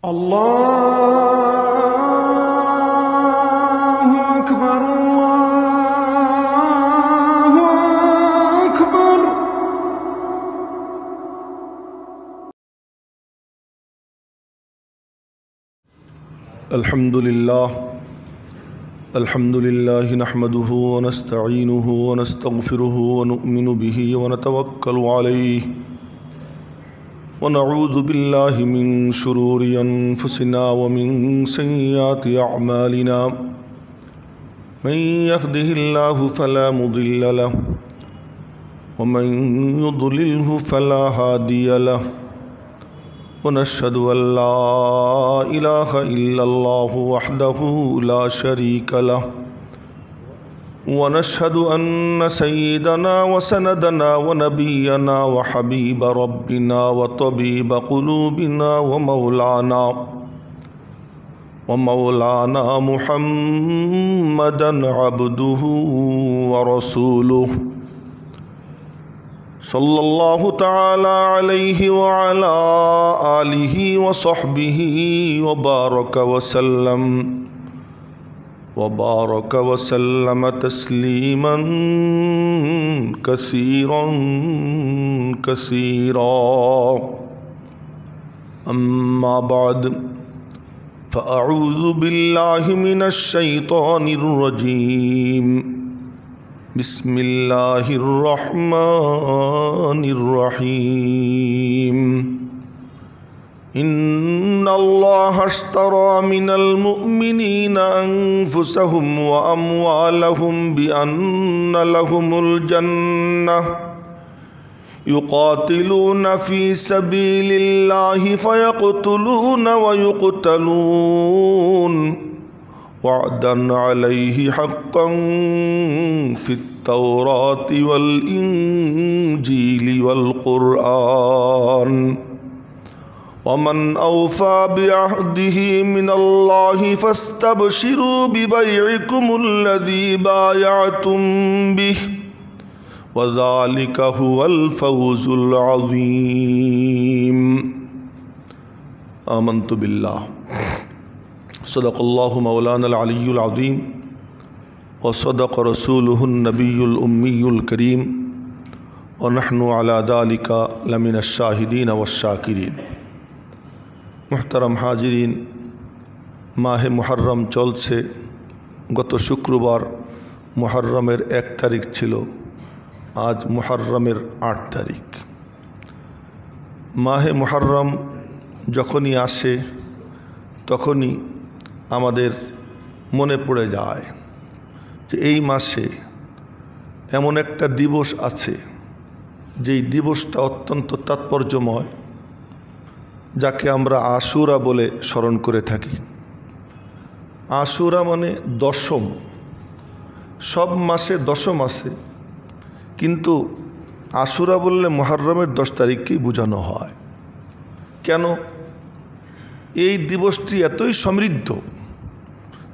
الله أكبر الله أكبر الحمد لله نحمده ونستعينه ونستغفره ونؤمن به ونتوكل عليه ونعوذ بالله من شرور أنفسنا ومن سيئات أعمالنا من يهده الله فلا مضل له ومن يضلله فلا هادي له ونشهد أن لا إله إلا الله وحده لا شريك له ونشهد أن سيدنا وسندنا ونبينا وحبيب ربنا وطبيب قلوبنا ومولانا محمدا عبده ورسوله صلى الله تعالى عليه وعلى آله وصحبه وبارك وسلم تسليما كثيرا أما بعد فأعوذ بالله من الشيطان الرجيم بسم الله الرحمن الرحيم إن الله اشترى من المؤمنين أنفسهم وأموالهم بأن لهم الجنة يقاتلون في سبيل الله فيقتلون ويقتلون وعدا عليه حقا في التوراة والإنجيل والقرآن ومن أوفى بعهده من الله فاستبشروا ببيعكم الذي بايعتم به وذلك هو الفوز العظيم آمنت بالله صدق الله مولانا العلي العظيم وصدق رسوله النبي الأمي الكريم ونحن على ذلك لمن الشاهدين والشاكرين मुहतरम हाजिरीन माह मुहर्रम चलছে गत शुक्रवार मुहर्रमेर 1 तारीख छिलो आज मुहर्रमेर 8 तारीख माह मुहर्रम যখনই আসে তখনই আমাদের মনে পড়ে যায় যে এই মাসে এমন একটা দিবস আছে যেই দিবসটা অত্যন্ত তাৎপর্যময় যাকে আমরা আশুরা বলে স্মরণ করে থাকি। আশুরা মানে দশম, সব মাসে দশম আসে, কিন্তু আশুরা বললে মুহররমের 10 তারিখকেই বোঝানো হয়। কেন? এই দিবসটি এতই সমৃদ্ধ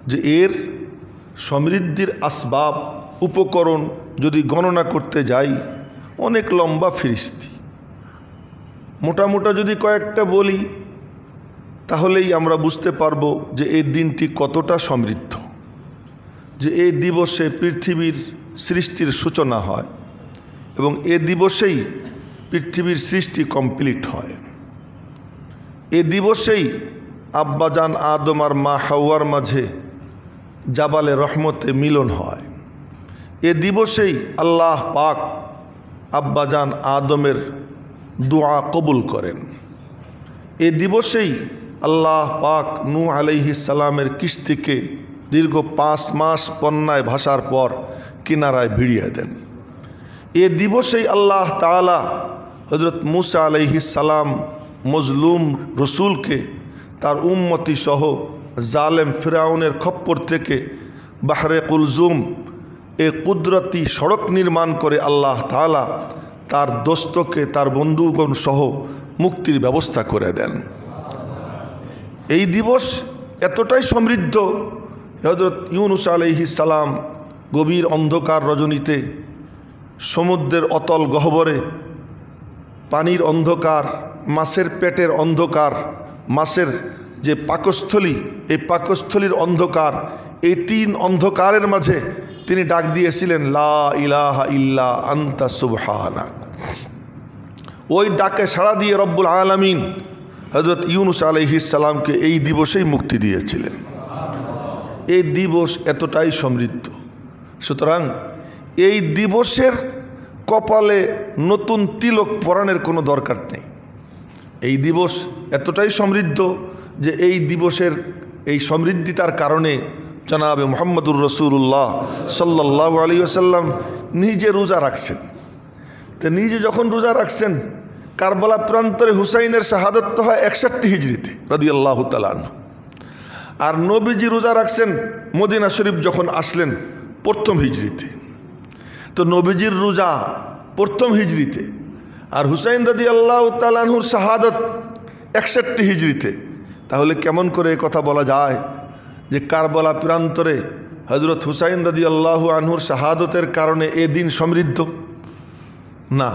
যে এর সমৃদ্ধির আসবাব উপকরণ যদি গণনা করতে যাই অনেক লম্বা ফিরিস্তি। মোটামোটা যদি কয়েকটা বলি তাহলেই আমরা বুঝতে পারবো যে এই দিনটি কতটা সমৃদ্ধ, যে এই দিবসে পৃথিবীর সৃষ্টির সূচনা হয় এবং এ দিবসেই পৃথিবীর সৃষ্টি কমপ্লিট হয়। এ দিবসেই আব্বাজান আদম আর মা হাওয়ার মাঝে জাবালে রহমতে মিলন হয়। এ দিবসেই আল্লাহ পাক আব্বাজান আদমের দোয়া কবুল করেন। এ দিবসেই আল্লাহ পাক নূহ আলাইহিস সালামের কিস্তিকে দীর্ঘ 5 মাস বন্যায় ভাসার পর কিনারায় ভিড়িয়ে দেন। এ দিবসেই আল্লাহ তাআলা হযরত মূসা আলাইহিস সালাম মজলুম রসুলকে তার উম্মতি সহ জালেম ফিরাউনের খপ্পর থেকে বাহরে কুলজুম এ কুদরতি সড়ক নির্মাণ করে আল্লাহ তাআলা তার দোস্তকে তার বন্ধুগণ সহ মুক্তির ব্যবস্থা করে দেন। এই দিবস এতটাই সমৃদ্ধ, হযরত ইউনূস আলাইহিস সালাম গভীর অন্ধকার রজনীতে সমুদ্রের অতল গহ্বরে পানির অন্ধকার, মাছের পেটের অন্ধকার, মাছের যে পাকস্থলী, এই পাকস্থলীর অন্ধকার, এই 3 অন্ধকারের মাঝে তিনি ডাক দিয়েছিলেন লা ইলাহা ইল্লা আনতা সুবহানাক। ওই ডাকে সাড়া দিয়ে রব্বুল আলামিন হযরত ইউনুস আলাইহিস সালামকে এই দিবসেই মুক্তি দিয়েছিলেন। এই দিবস এতটাই সমৃদ্ধ, সুতরাং এই দিবসের কপালে নতুন তিলক পরাণের কোনো দরকার নেই। এই দিবস এতটাই সমৃদ্ধ যে এই দিবসের এই সমৃদ্ধিতার কারণে জনাবে মুহাম্মদুর রাসূলুল্লাহ সাল্লাল্লাহু আলাইহি ওয়াসাল্লাম নিজে রোজা রাখছেন। তো নিজে যখন রোজা রাখছেন, কারবালা প্রান্তরে হুসাইনের শাহাদত তো হয় 61 হিজরিতে রাদিয়াল্লাহু তাআলা আনহু, আর নবীজি রোজা রাখছেন মদিনা শরীফ যখন আসলেন 1ম হিজরিতে। তো নবীজির রোজা 1ম হিজরিতে আর হুসাইন রাদিয়াল্লাহু তাআলা আনহুর শাহাদত 61 হিজরিতে, তাহলে কেমন করে কথা বলা যায় যে কারবালা প্রান্তরে হযরত হুসাইন রাদিয়াল্লাহু আনহুর শাহাদতের কারণে এ দিন সমৃদ্ধ? না,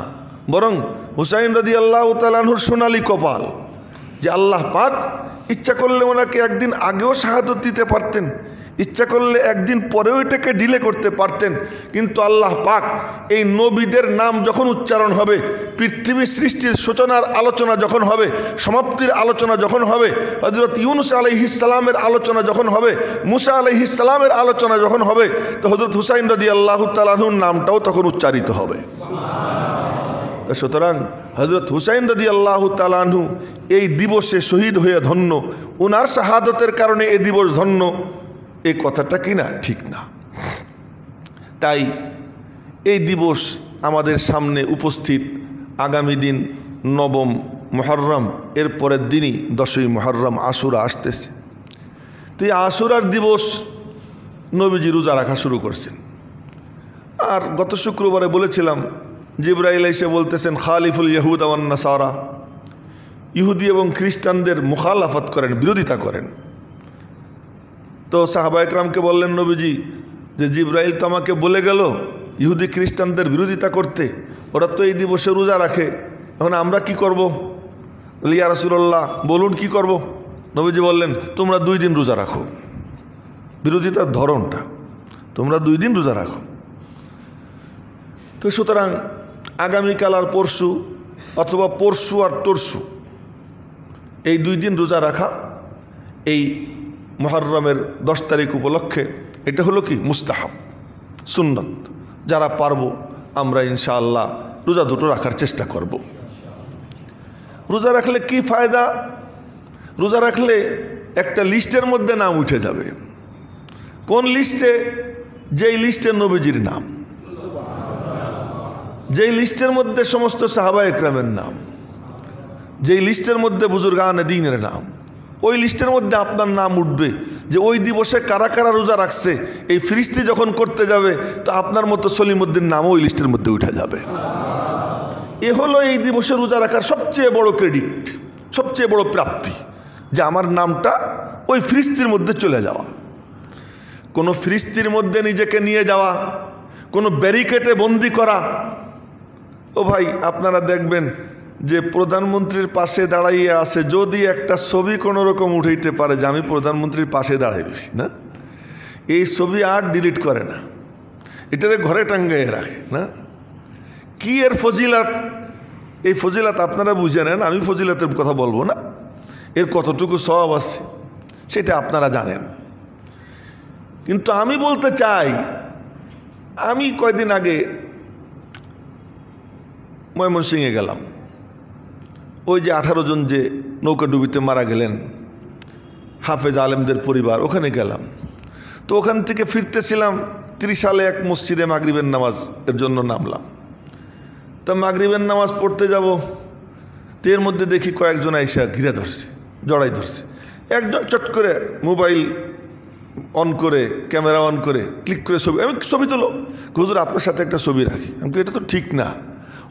বরং হুসাইন রাদিয়াল্লাহু তাআলা আনহুর সোনালী কপাল যে আল্লাহ পাক ইচ্ছা করলে ওনাকে একদিন আগেও শাহাদত দিতে পারতেন, ইচ্ছা করলে একদিন পরেও এটাকে ডিলে করতে পারতেন, কিন্তু আল্লাহ পাক এই নবীদের নাম যখন উচ্চারণ হবে, পৃথিবী সৃষ্টির সূচনার আলোচনা যখন হবে, সমাপ্তির আলোচনা যখন হবে, হযরত ইউনুস আলাইহিস সালামের আলোচনা যখন হবে, মুসা আলাইহিস সালামের আলোচনা যখন হবে, তো হযরত হুসাইন রাদিয়াল্লাহু তাআলা আনহুর নামটাও তখন উচ্চারিত হবে। সুতরাং হযরত হুসাইন রাদিয়াল্লাহু তাআলা আনহু এই দিবসে শহীদ হয়ে ধন্য, ওনার শাহাদতের কারণে এই দিবস ধন্য, এই কথাটা কি না? ঠিক না। তাই এই দিবস আমাদের সামনে উপস্থিত। আগামী দিন 9ম মুহররম, এর পরের দিনই 10ই মুহররম আশুরা আসতেছে। তো এই আশুরার দিবস নবীজি রোজা রাখা শুরু করছেন। আর গত শুক্রবারে বলেছিলাম জিবরাইল এসে বলতেছেন খালিফুল ইয়াহুদ ওয়ান নাসারা, ইহুদি এবং খ্রিস্টানদের মুখালাফত করেন, বিরোধিতা করেন। তো সাহাবা একরামকে বললেন নবীজি যে জিবরাইল তো আমাকে বলে গেল ইহুদি খ্রিস্টানদের বিরোধিতা করতে, ওরা তো এই দিবসে রোজা রাখে, এখন আমরা কি করব? ইয়া রাসূলুল্লাহ বলুন কি করব? নবীজি বললেন তোমরা 2 দিন রোজা রাখো। বিরোধিতার ধরনটা, তোমরা 2 দিন রোজা রাখো। তো সুতরাং আগামীকাল আর পরশু, অথবা পরশু আর তরশু, এই 2 দিন রোজা রাখা এই মুহররমের 10 তারিখ উপলক্ষে, এটা হলো কি মুস্তাহাব, সুন্নত। যারা পারবো আমরা ইনশাআল্লাহ রোজা দুটো রাখার চেষ্টা করব। রোজা রাখলে কি ফায়দা? রোজা রাখলে একটা লিস্টের মধ্যে নাম উঠে যাবে। কোন লিস্টে? যেই লিস্টে নবীজির নাম, যেই লিস্টের মধ্যে সমস্ত সাহাবা একরামের নাম, যেই লিস্টের মধ্যে বুজুর্গানে দ্বীনের নাম, ওই লিস্টের মধ্যে আপনার নাম উঠবে যে ওই দিবসে কারা কারা রোজা রাখছে। এই ফিরিস্তি যখন করতে যাবে তো আপনার মতো সলিমুদ্দিন নামও ওই লিস্টের মধ্যে উঠে যাবে। এ হলো এই দিবসে রোজা রাখার সবচেয়ে বড় ক্রেডিট, সবচেয়ে বড় প্রাপ্তি, যে আমার নামটা ওই ফিরিস্তির মধ্যে চলে যাওয়া। কোনো ফিরিস্তির মধ্যে নিজেকে নিয়ে যাওয়া, কোনো ব্যারিকেডে বন্দি করা। ও ভাই, আপনারা দেখবেন যে প্রধানমন্ত্রীর পাশে দাঁড়াইয়ে আছে, যদি একটা ছবি কোনো রকম উঠাইতে পারে যে আমি প্রধানমন্ত্রীর পাশে দাঁড়াই রয়েছি, না, এই ছবি আর ডিলিট করে না, এটারে ঘরে টাঙ্গাইয়ে রাখে না। কি এর ফজিলত? এই ফজিলত আপনারা বুঝে নেন, আমি ফজিলতের কথা বলবো না, এর কতটুকু সওয়াব আছে সেটা আপনারা জানেন। কিন্তু আমি বলতে চাই, আমি কয়দিন আগে ময়মনসিংহে গেলাম, ওই যে 18 জন যে নৌকাডুবিতে মারা গেলেন, হাফেজ আলেমদের পরিবার, ওখানে গেলাম। তো ওখান থেকে ফিরতেছিলাম, 30 সালে এক মসজিদে মাগরিবের নামাজ এর জন্য নামলাম। তো মাগরিবের নামাজ পড়তে যাব, তো এর মধ্যে দেখি কয়েকজন আইসা ঘিরে ধরছে, জড়াই ধরছে। একজন চট করে মোবাইল অন করে, ক্যামেরা অন করে ক্লিক করে ছবি, আমি ছবি তোলো, হুজুর আপনার সাথে একটা ছবি রাখি। আমি এটা তো ঠিক না,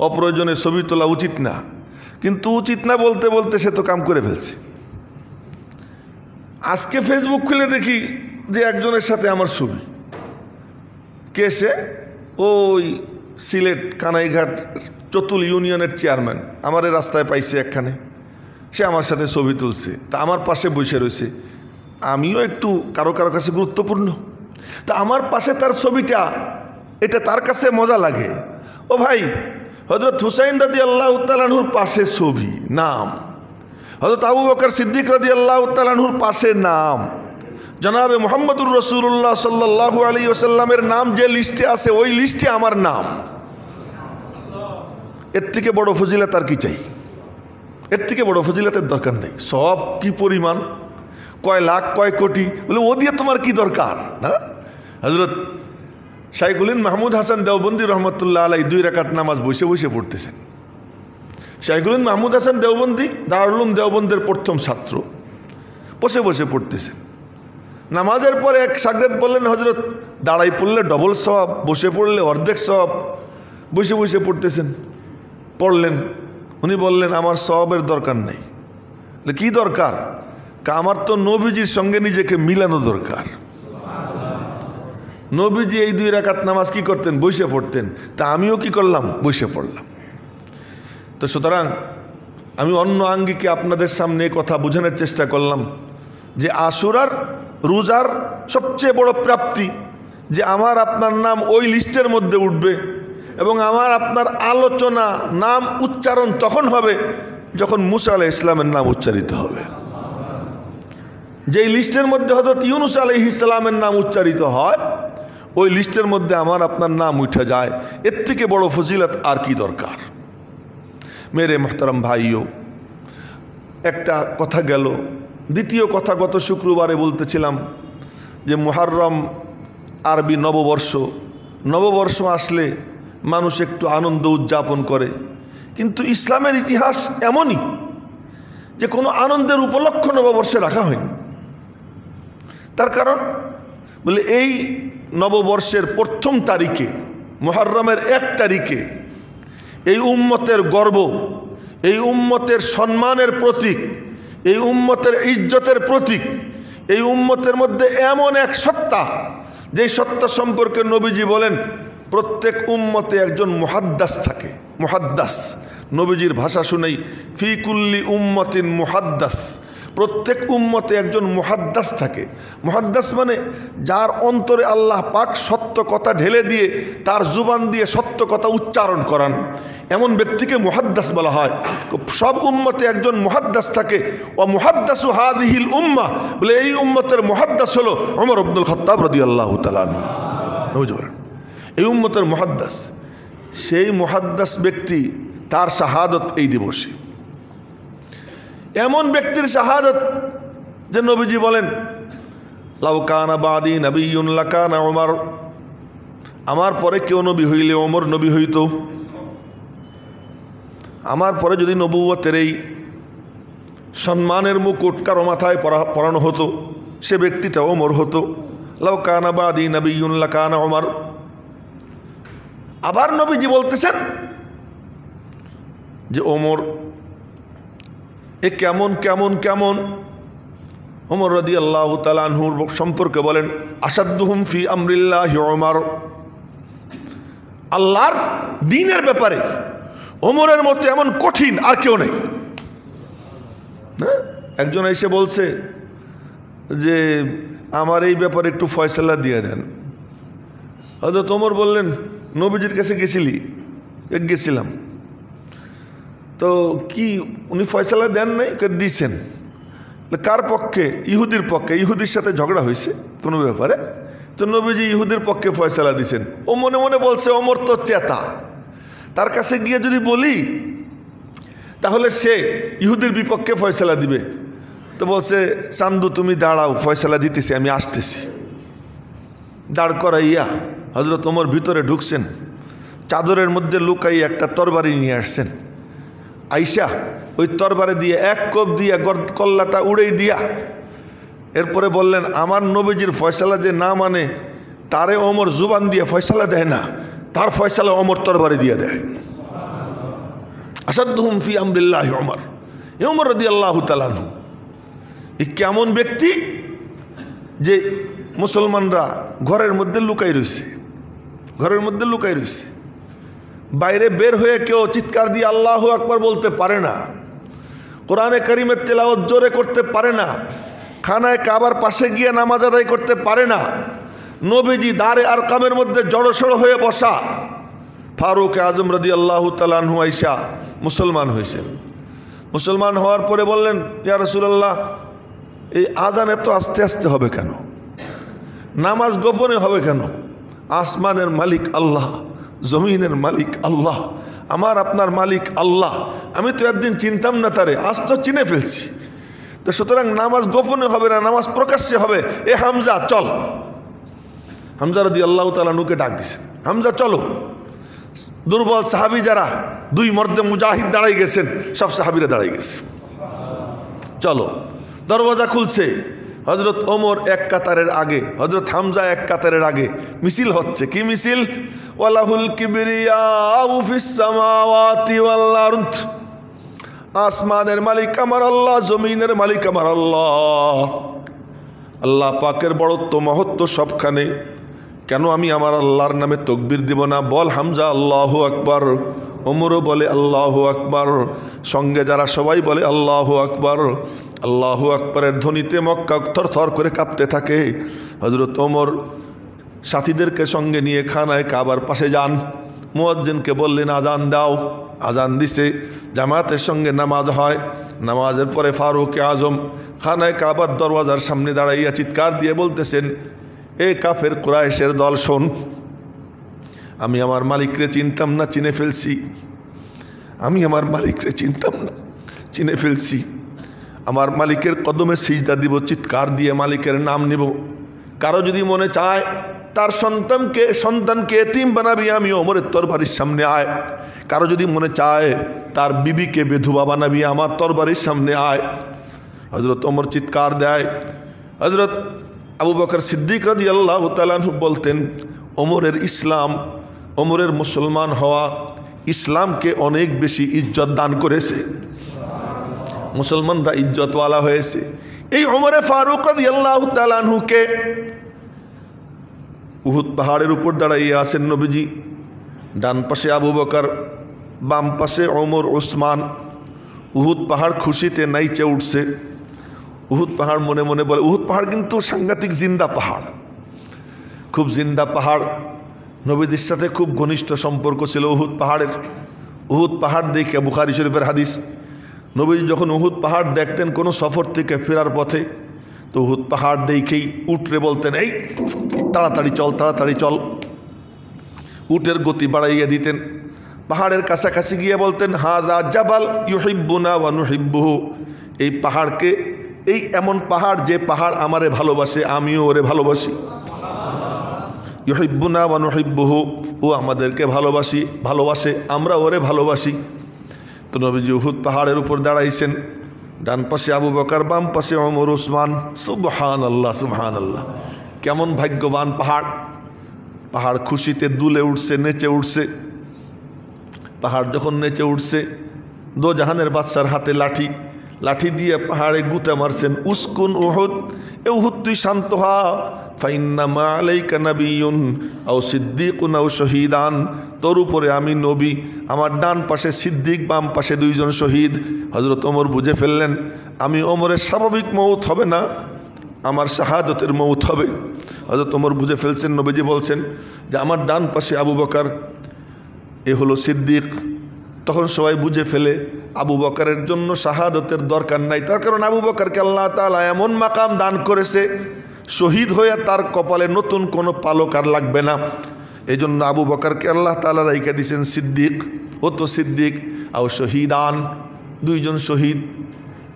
অপ্রয়োজনে ছবি তোলা উচিত না। কিন্তু উচিত না বলতে বলতে সে তো কাম করে ফেলছে। আজকে ফেসবুক খুলে দেখি যে একজনের সাথে আমার ছবি। কে সে? ওই সিলেট কানাইঘাট চতুল ইউনিয়নের চেয়ারম্যান। আমার রাস্তায় পাইছে একখানে, সে আমার সাথে ছবি তুলছে, তা আমার পাশে বসে রয়েছে, আমিও একটু কারো কারো কাছে গুরুত্বপূর্ণ, তা আমার পাশে তার ছবিটা, এটা তার কাছে মজা লাগে। ও ভাই, হযরত হুসাইন রাদিয়াল্লাহু তাআলা আনহুর পাশে ছবি, নাম, হযরত আবু বকর সিদ্দিক রাদিয়াল্লাহু তাআলা আনহুর পাশে নাম, জনাবে মুহাম্মদুর রাসূলুল্লাহ সাল্লাল্লাহু আলাইহি ওয়াসাল্লামের নাম যে লিস্টে আছে ওই লিস্টে আমার নাম। এর থেকে বড় ফজিলত আর কি চাই? এর থেকে বড় ফজিলতের দরকার নেই। সব কি পরিমাণ, কয় লাখ কয় কোটি, বলে ও দিয়ে তোমার কি দরকার না? হযরত শাইখুল হিন্দ মাহমুদ হাসান দেওবন্দি রহমতুল্লাহ আলাইহি 2 রাকাত নামাজ বসে বসে পড়তেছেন। শাইখুল হিন্দ মাহমুদ হাসান দেওবন্দি দারুল উলুম দেওবন্দের প্রথম ছাত্র, বসে বসে পড়তেছেন। নামাজের পরে এক শাগরেদ বললেন, হযরত দাঁড়াই পড়লে ডবল সওয়াব, বসে পড়লে অর্ধেক সওয়াব, বসে বসে পড়তেছেন। পড়লেন, উনি বললেন আমার সওয়াবের দরকার নেই। কি দরকার? আমার তো নবীজির সঙ্গে নিজেকে মিলানো দরকার। নবীজি এই 2 রাকাত নামাজ কি করতেন? বসে পড়তেন। তা আমিও কি করলাম? বসে পড়লাম। তো সুতরাং আমি অন্য আঙ্গিকে আপনাদের সামনে কথা বোঝানোর চেষ্টা করলাম যে আশুরার রোজার সবচেয়ে বড় প্রাপ্তি যে আমার আপনার নাম ওই লিস্টের মধ্যে উঠবে, এবং আমার আপনার আলোচনা নাম উচ্চারণ তখন হবে যখন মুসা আলাইহিস সালামের নাম উচ্চারিত হবে। যেই লিস্টের মধ্যে হযরত ইউনূস আলাইহিস সালামের নাম উচ্চারিত হয় ওই লিস্টের মধ্যে আমার আপনার নাম উঠে যায়। এর থেকে বড় ফজিলত আর কি দরকার? মেরে মোহতারাম ভাইও, একটা কথা গেল। দ্বিতীয় কথা, গত শুক্রবারে বলতেছিলাম যে মুহররম আরবি নববর্ষ আসলে মানুষ একটু আনন্দ উদযাপন করে, কিন্তু ইসলামের ইতিহাস এমনই যে কোনো আনন্দের উপলক্ষ নববর্ষে রাখা হয়নি। তার কারণ বলে এই নববর্ষের প্রথম তারিখে, মুহররমের 1 তারিখে এই উম্মতের গর্ব, এই উম্মতের সম্মানের প্রতীক, এই উম্মতের ইজ্জতের প্রতীক, এই উম্মতের মধ্যে এমন এক সত্তা, যেই সত্তা সম্পর্কে নবীজি বলেন প্রত্যেক উম্মতে একজন মুহাদ্দাস থাকে। মুহাদ্দাস, নবীজির ভাষা শুনেই, ফি কুল্লি উম্মতিন মুহাদ্দাস, প্রত্যেক উম্মতে একজন মুহাদ্দাস থাকে। মুহাদ্দাস মানে যার অন্তরে আল্লাহ পাক সত্য কথা ঢেলে দিয়ে তার জুবান দিয়ে সত্য কথা উচ্চারণ করান, এমন ব্যক্তিকে মুহাদ্দাস বলা হয়। সব উম্মতে একজন মুহাদ্দাস থাকে। ও মুহাদ্দাসু হাদিহিল উম্মাহ, বলে এই উম্মতের মুহাদ্দাস হলো ওমর ইবনুল খাত্তাব রাদিয়াল্লাহু তাআলা আনহু। এই উম্মতের মুহাদ্দাস, সেই মুহাদ্দাস ব্যক্তি, তার শাহাদত এই দিবসে। এমন ব্যক্তির শাহাদত যে নবীজি বলেন লাউ কানা বাদি নবিয়্যুন লাকানা ওমর, আমার পরে কেউ নবী হইলে ওমর নবী হইত। আমার পরে যদি নবুয়তের এই সম্মানের মুকুট কারো মাথায় পরানো হতো, সে ব্যক্তিটা ওমর হতো। লাউ কানা বাদি নবিয়্যুন লাকানা ওমর। আবার নবীজি বলতেছেন যে ওমর এ কেমন কেমন কেমন। ওমর রাদিয়াল্লাহু তাআলা আনহুর সম্পর্কে বলেন আসাদ্দুহুম ফি আমরিল্লাহি ওমর, আল্লাহর দ্বীনের ব্যাপারে ওমরের মতো এমন কঠিন আর কেউ নেই। একজন এসে বলছে যে আমার এই ব্যাপারে একটু ফয়সালা দিয়ে দেন। হযরত ওমর বললেন নবীজির কাছে গেছিলি? গেছিলাম। তো কি উনি ফয়সালা দেন নাই? দিয়েছেন। কার পক্ষে? ইহুদির পক্ষে। ইহুদির সাথে ঝগড়া হয়েছে কোনো ব্যাপারে, তো নবীজি ইহুদির পক্ষে ফয়সালা দিয়েছেন। ও মনে মনে বলছে ওমর তো চেতা, তার কাছে গিয়ে যদি বলি তাহলে সে ইহুদির বিপক্ষে ফয়সালা দিবে। তো বলছে চান্দু তুমি দাঁড়াও, ফয়সালা দিতেছি, আমি আসতেছি। দাঁড় করাইয়া হযরত ওমর ভিতরে ঢুকছেন, চাদরের মধ্যে লুকাই একটা তরবারি নিয়ে আসছেন। আইসা ওই তরবারি দিয়ে এক কোপ দিয়া কল্লাটা উড়েই দিয়া এরপরে বললেন আমার নবীজির ফয়সালা যে না মানে তারে ওমর জুবান দিয়ে ফয়সালা দেয় না, তার ফয়সালা ওমর তরবারি দিয়ে দেয়। আসাদ্দুহুম ফি আমরিল্লাহি ওমর, ওমর রাদিয়াল্লাহু তাআলা আনহু। এই কেমন ব্যক্তি যে মুসলমানরা ঘরের মধ্যে লুকাই রয়েছে, ঘরের মধ্যে লুকাই রয়েছে, বাইরে বের হয়ে কেউ চিৎকার দিয়ে আল্লাহু আকবার বলতে পারে না। কোরআনে কারিমের তেলাওয়াত জোরে করতে পারে না, খানায় কাবার পাশে গিয়ে নামাজ আদায় করতে পারে না। নবীজি দারে আরকামের মধ্যে জড়সড় হয়ে বসা। ফারুক আজম রাদিয়াল্লাহু তাআলা আনহু আয়েশা মুসলমান হয়েছেন। মুসলমান হওয়ার পরে বললেন, ইয়া রাসূলুল্লাহ, এই আজান এত আস্তে আস্তে হবে কেন? নামাজ গোপনে হবে কেন? আসমানের মালিক আল্লাহ, জমিনের মালিক আল্লাহ, আমার আপনার মালিক আল্লাহ। আমি তো একদিন চিনতাম না তারে, আজ তো চিনে ফেলছি। তো সুতরাং নামাজ গোপনে হবে না, নামাজ প্রকাশ্যে হবে। এ হামজা চল। হামজা রাদিয়াল্লাহু তাআলা আনহুকে ডাক দিয়েছেন, হামজা চলো। দুর্বল সাহাবি যারা, দুই মর্দে মুজাহিদ দাঁড়াই গেছেন, সব সাহাবিরা দাঁড়াই গেছে। চলো, দরওয়াজা খুলছে। হযরত ওমর এক কাতারের আগে, হযরত হামজা এক কাতারের আগে। মিছিল হচ্ছে। কি মিছিল? ওয়ালাহুল কিবরিয়াউ ফিস সামাওয়াতি ওয়াল আরদ। আসমানের মালিক আমার আল্লাহ, জমিনের মালিক আমার আল্লাহ। আল্লাহ পাকের বড়ত্ব মহত্ব সবখানে। কেন আমি আমার আল্লাহর নামে তাকবীর দিব না? বল হামজা আল্লাহু আকবার। ওমরও বলে আল্লাহু আকবার, সঙ্গে যারা সবাই বলে আল্লাহু আকবার। আল্লাহু আকবারের ধ্বনিতে মক্কা থরথর করে কাঁপতে থাকে। হযরত ওমর সাথীদেরকে সঙ্গে নিয়ে খানায় কাবার পাশে যান। মুয়াজ্জিনকে বললেন, আজান দাও। আজান দিছে, জামাতের সঙ্গে নামাজ হয়। নামাজের পরে ফারুক আজম খানায় কাবার দরওয়াজার সামনে দাঁড়াইয়া চিৎকার দিয়ে বলতেছেন, এ কাফের কুরাইশের দল, শোন, আমি আমার মালিকরে চিনতাম না, চিনে ফেলছি। আমি আমার মালিকরে চিনতাম না, চিনে ফেলছি। আমার মালিকের কদমে সিজদা দিব, চিৎকার দিয়ে মালিকের নাম নিব। কারো যদি মনে চায় তার সন্তানকে এতিম বানাবি, আমি ওমরের তরবারির সামনে আয়। কারো যদি মনে চায় তার বিবিকে বেধবা বানাবি, আমার তরবারির সামনে আয়। হযরত ওমর চিৎকার দেয়। হযরত আবু বকর সিদ্দিক রাদিয়াল্লাহু তাআলা আনহু বলতেন, ওমরের ইসলাম, ওমরের মুসলমান হওয়া ইসলামকে অনেক বেশি ইজ্জত দান করেছে। মুসলমানরা ইজ্জতওয়ালা হয়েছে। এই ওমরে ফারুক রাদিয়াল্লাহু তাআলা আনহুকে উহুদ পাহাড়ের উপর দাঁড়াইয়া আছেন নবীজি। ডান পাশে আবু বকর, বাম পাশে ওমর, ওসমান। উহুদ পাহাড় খুশিতে নাইচে উঠছে। উহুদ পাহাড় মনে মনে বলে, উহুদ পাহাড় কিন্তু সাংঘাতিক জিন্দা পাহাড়, খুব জিন্দা পাহাড়। নবীদের সাথে খুব ঘনিষ্ঠ সম্পর্ক ছিল উহুদ পাহাড়ের। উহুদ পাহাড় দেখে, বুখারী শরীফের হাদিস, নবীজি যখন উহুদ পাহাড় দেখতেন কোনো সফর থেকে ফেরার পথে, তো উহুদ পাহাড় দেখেই উটরে বলতেন, এই তাড়াতাড়ি চল, তাড়াতাড়ি চল। উটের গতি বাড়াইয়া দিতেন। পাহাড়ের কাছাকাছি গিয়ে বলতেন, হাযা জাবাল ইউহিব্বুনা ওয়া নুহিব্বুহু। এই পাহাড়কে, এই এমন পাহাড় যে পাহাড় আমারে ভালোবাসে, আমিও ওরে ভালোবাসি। ইউহিব্বুনা ওয়া নুহিব্বুহু, ও আমাদেরকে ভালোবাসে, আমরা ওরে ভালোবাসি। তো নবীজি উহুদ পাহাড়ের উপর দাঁড়াইছেন। ডান পাশে আবু বকর, বাম পাশে ওমর, ওসমান। সুবহানাল্লাহ, সুবহানাল্লাহ। কেমন ভাগ্যবান পাহাড়! পাহাড় খুশিতে দুলে উঠছে, নেচে উঠছে। পাহাড় যখন নেচে উঠছে, দো জাহানের বাদশার হাতে লাঠি, লাঠি দিয়ে পাহাড়ে গুঁতে মারছেন। উসকুন উহুদ, এ উহুদ তুই শান্ত হ, ফাইন্না মা আলাইকা নাবিয়্যুন আও সিদ্দীকুন আও শহীদান। তোর উপরে আমি নবী, আমার ডান পাশে সিদ্দিক, বাম পাশে দুইজন শহীদ। হযরত ওমর বুঝে ফেললেন, আমি ওমরের স্বাভাবিক মৌত হবে না, আমার শাহাদতের মৌত হবে। হযরত ওমর বুঝে ফেলছেন, নবীজি বলছেন যে আমার ডান পাশে আবু বকর, এ হলো সিদ্দিক। তখন সবাই বুঝে ফেলে আবু বকরের জন্য শাহাদতের দরকার নাই, তার কারণ আবু বকরকে আল্লাহ তাআলা এমন মাকাম দান করেছে, শহীদ হয়ে তার কপালে নতুন কোনো পালক আর লাগবে না। এই জন্য আবু বকরকে আল্লাহ তাআলা রাইখা দিয়েছেন সিদ্দিক। ও তো সিদ্দিক আও শহীদান, দুইজন শহীদ।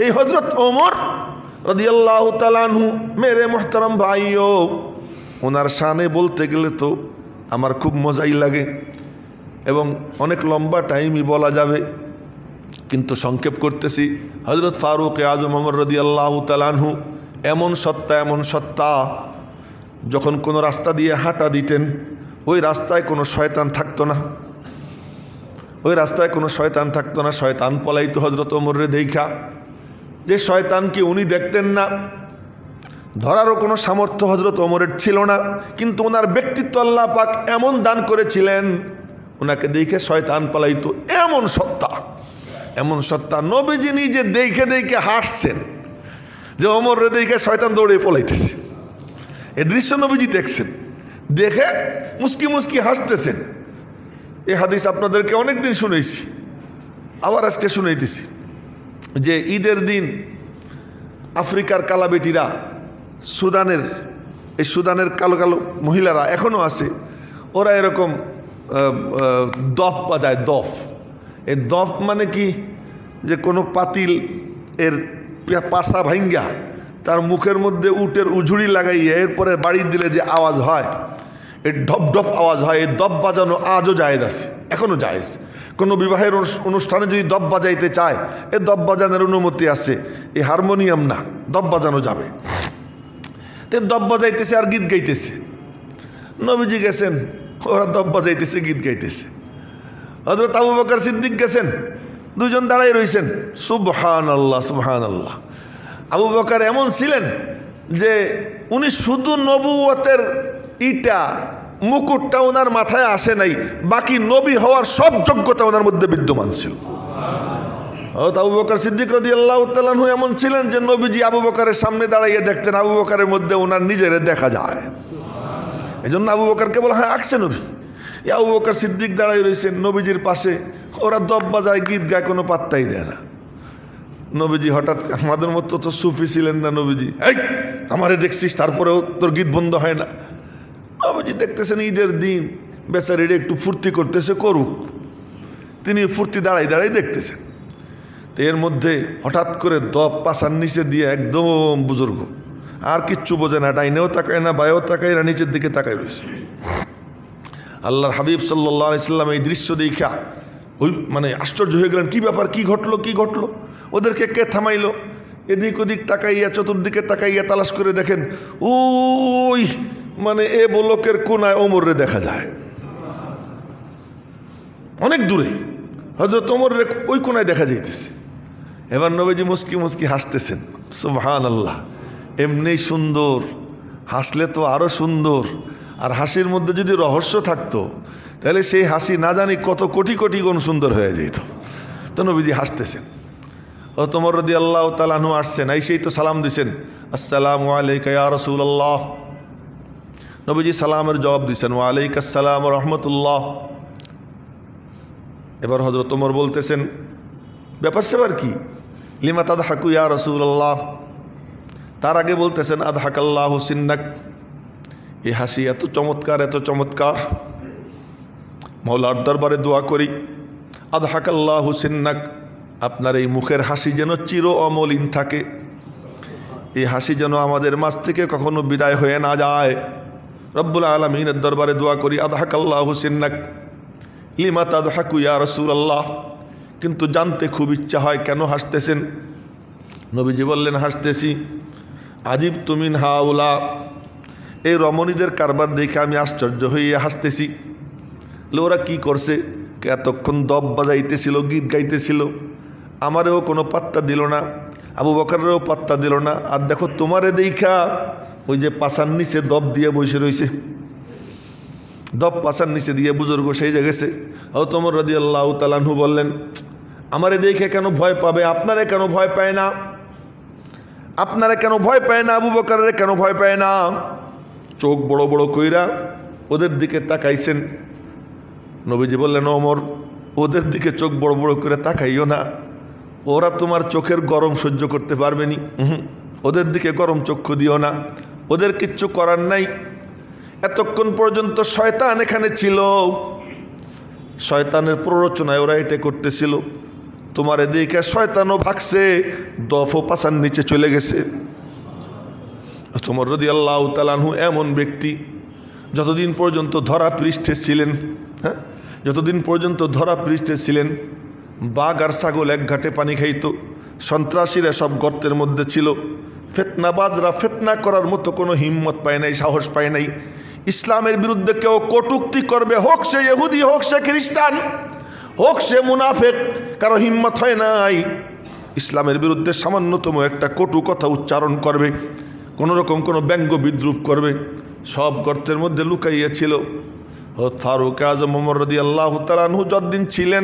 এই হযরত ওমর রাদিয়াল্লাহু তাআলা আনহু, মেরে মুহতারাম ভাইও, ওনার শানে বলতে গেলে তো আমার খুব মজাই লাগে এবং অনেক লম্বা টাইমই বলা যাবে, কিন্তু সংক্ষেপ করতেছি। হযরত ফারুক আজম ওমর রাদিয়াল্লাহু তাআলা আনহু এমন সত্তা, যখন কোনো রাস্তা দিয়ে হাঁটা দিতেন, ওই রাস্তায় কোনো শয়তান থাকতো না, ওই রাস্তায় কোনো শয়তান থাকতো না। শয়তান পলাইতো হযরত ওমরের দেইখা। যে শয়তানকে উনি দেখতেন না, ধরারও কোনো সামর্থ্য হযরত ওমরের ছিল না, কিন্তু ওনার ব্যক্তিত্ব আল্লাহ পাক এমন দান করেছিলেন, ওনাকে দেখে শয়তান পালাইতো। এমন সত্তা, এমন সত্তা নবীজি নিজে দেখে দেখে হাসছেন যে ওমর রে দেখে শয়তান দৌড়ে পলাইতেছে। এ দৃশ্য নবীজি দেখছেন, দেখে মুস্কি মুস্কি হাসতেছেন। এই হাদিস আপনাদেরকে অনেকদিন শুনেছি, আবার আজকে শুনাইতেছি যে ঈদের দিন আফ্রিকার কালাবেটিরা সুদানের কালো কালো মহিলারা এখনও আছে, ওরা এরকম দফ বাজায়। দফ, এই দফ মানে কি, যে কোনো পাতিল এর পাশা ভাঙ্গা তার মুখের মধ্যে উটের উঝুড়ি লাগাইয়ে এরপরে বাড়ি দিলে যে আওয়াজ হয়, এই ঢপ ঢপ আওয়াজ হয়, এই দফ বাজানো আজও জায়েজ আছে, এখনও জায়েজ। কোনো বিবাহের অনুষ্ঠানে যদি দফ বাজাইতে চায়, এই দফ বাজানোর অনুমতি আছে, এই হারমোনিয়াম না, দফ বাজানো যাবে। তো দফ বাজাইতেছে আর গীত গাইতেছে। নবীজি গেছেন, ওরা দফ বাজাইতেছে, গীত গাইতেছে। হযরত আবু বকর সিদ্দিক গেছেন, দুজন দাঁড়াই রয়েছেন। সুবহানাল্লাহ, সুবহানাল্লাহ। আবু বকর এমন ছিলেন যে উনি শুধু নবুয়তের মুকুটটা ওনার মাথায় আসে নাই, বাকি নবী হওয়ার সব যোগ্যতা ওনার মধ্যে বিদ্যমান ছিল। আবু বকর সিদ্দিক রাদিয়াল্লাহু তাআলা আনহু এমন ছিলেন যে নবীজি আবু বকরের সামনে দাঁড়াইয়ে দেখতেন, আবু বকরের মধ্যে ওনার নিজের দেখা যায়। এই জন্য আবু বকরকে বলা হয় আকছে নবী। আবু বকর সিদ্দিক দাঁড়াই রয়েছেন নবীজির পাশে, ওরা দফ বাজায়, গীত গায়, কোনো পাত্তাই দেয় না। নবীজি হঠাৎ, আমাদের মতো তো সুফি ছিলেন না নবীজি, এই আমারে দেখছিস তারপরেও তোর গীত বন্ধ হয় না। নবীজি দেখতেছেন ঈদের দিন বেচারিটা একটু ফুর্তি করতেছে, করুক, তিনি ফুর্তি দাঁড়াই দাঁড়াই দেখতেছেন। তো এর মধ্যে হঠাৎ করে দফ পাশার নিচে দিয়ে একদম বুজুর্গ, আর কিচ্ছু বোঝে না, ডাইনেও তাকায় না, বায়েও তাকায় না, নিচের দিকে তাকায় রয়েছে। আল্লাহর হাবিব সাল্লাল্লাহু আলাইহি সাল্লাম এই দৃশ্য দেখা ওই আশ্চর্য হয়ে গেলেন, কি ব্যাপার, কি ঘটলো, কি ঘটলো? ওদেরকে কে থামাইলো? এদিক ওদিক তাকাইয়া, চতুর্দিকে তাকাইয়া তালাশ করে দেখেন, ওই এ বলকের কোনায় ওমরে দেখা যায়, অনেক দূরে হযরত ওমরের ওই কোনায় দেখা যাইতেছে। এবার নবীজি মুস্কি মুস্কি হাসতেছেন। সুবহানাল্লাহ। এমনি সুন্দর, হাসলে তো আরো সুন্দর। আর হাসির মধ্যে যদি রহস্য থাকতো, তাহলে সেই হাসি না জানি কত কোটি কোটি গুণ সুন্দর হয়ে যেত। তো নবীজি হাসতেছেন। ওমর রাদিয়াল্লাহু তাআলা আনহু আসছেন, আইসেই তো সালাম দিছেন, আসসালামু আলাইকা ইয়া রাসূলুল্লাহ। নবীজি সালামের জবাব দিছেন, ওয়া আলাইকাস সালাম ওয়া রাহমাতুল্লাহ। এবার হযরত ওমর বলতেছেন, ব্যাপার সেবার কি? লিমা তাদহাকু ইয়া রাসূলুল্লাহ। তার আগে বলতেছেন, আদহাকাল্লাহু সিন্নাক। এই হাসি এত চমৎকার, এত চমৎকার, মাওলার দরবারে দোয়া করি, আদহাকাল্লাহু সিন্নাক, আপনার এই মুখের হাসি যেন চির অমলিন থাকে, এই হাসি যেন আমাদের মাঝ থেকে কখনো বিদায় হয়ে না যায়। রব্বুল আলামিনের দরবারে দোয়া করি, আদহাকাল্লাহু সিন্নাক। লিমা তাদহাকু ইয়া রাসূলুল্লাহ। কিন্তু জানতে খুব ইচ্ছা হয় কেন হাসতেছেন। নবীজি বললেন, হাসতেছি আজিবতু মিন হাউলা, এই রমণীদের কারবার দেখে আমি আশ্চর্য হয়ে হাসতেছি। ওরা কি করছে? এতক্ষণ দফ বাজাইতেছিল, গীত গাইতেছিল, আমারেও কোনো পাত্তা দিল না, আবু বকরেরও পাত্তা দিল না। আর দেখো তোমারে দেখা ওই যে পাশার নিচে দফ দিয়ে বসে রয়েছে, দফ পাশার নিচে দিয়ে বুজুর্গ সেই গেছে। ওমর রাদিয়াল্লাহু তাআলা আনহু বললেন, আমারে দেখে কেন ভয় পাবে? আপনারে কেন ভয় পায় না? আপনারা কেন ভয় পায় না? আবু বকরের কেন ভয় পায় না? চোখ বড় বড় কইরা ওদের দিকে তাকাইছেন। নবীজি বললেন, ওমর ওদের দিকে চোখ বড় বড় করে তাকাইও না, ওরা তোমার চোখের গরম সহ্য করতে পারবে নি। ওদের দিকে গরম চক্ষু দিও না, ওদের কিচ্ছু করার নাই। এতক্ষণ পর্যন্ত শয়তান এখানে ছিল, শয়তানের প্ররোচনায় ওরা এটা করতেছিল। তোমার এদিকে শয়তানও ভাগছে, দফও পাশার নিচে চলে গেছে। ওমর রাদিয়াল্লাহু তাআলা আনহু এমন ব্যক্তি, যতদিন পর্যন্ত ধরা পৃষ্ঠে ছিলেন, যতদিন পর্যন্ত ধরা পৃষ্ঠে ছিলেন, বাঘ আর ছাগল এক ঘাটে পানি খাইত, সন্ত্রাসীরা সব গর্তের মধ্যে ছিল, ফিতনাবাজরা ফিতনা করার মতো কোনো হিম্মত পায় নাই, সাহস পায় নাই। ইসলামের বিরুদ্ধে কেউ কটূক্তি করবে, হোক সে ইহুদি, হোক সে খ্রিস্টান, হোক সে মুনাফিক, কারো হিম্মত হয় নাই ইসলামের বিরুদ্ধে সামান্যতম একটা কটু কথা উচ্চারণ করবে, কোনো রকম কোনো ব্যঙ্গ বিদ্রুপ করবে। সব গর্তের মধ্যে লুকাইয়াছিল। ফারুক আজম ওমর রাদিয়াল্লাহু তাআলা আনহু যতদিন ছিলেন,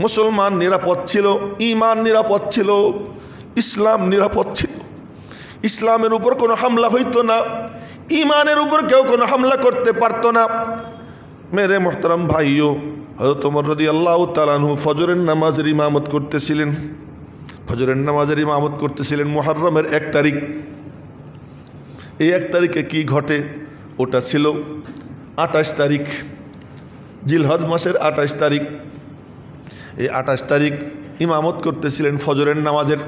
মুসলমান নিরাপদ ছিল, ঈমান নিরাপদ ছিল, ইসলাম নিরাপদ ছিল। ইসলামের উপর কোনো হামলা হইতো না, ঈমানের উপর কেউ কোনো হামলা করতে পারতো না। মেরে মোহতারাম ভাইও, হযরত ওমর রাদিয়াল্লাহু তাআলা আনহু ফজরের নামাজের ইমামত করতেছিলেন। ফজরের নামাজের ইমামত করতেছিলেন মুহররমের 1 তারিখ। এই 1 তারিখে কি ঘটে? ওটা ছিল 28 তারিখ, জিলহজ মাসের 28 তারিখ। এই 28 তারিখ ইমামত করতেছিলেন ফজরের নামাজের।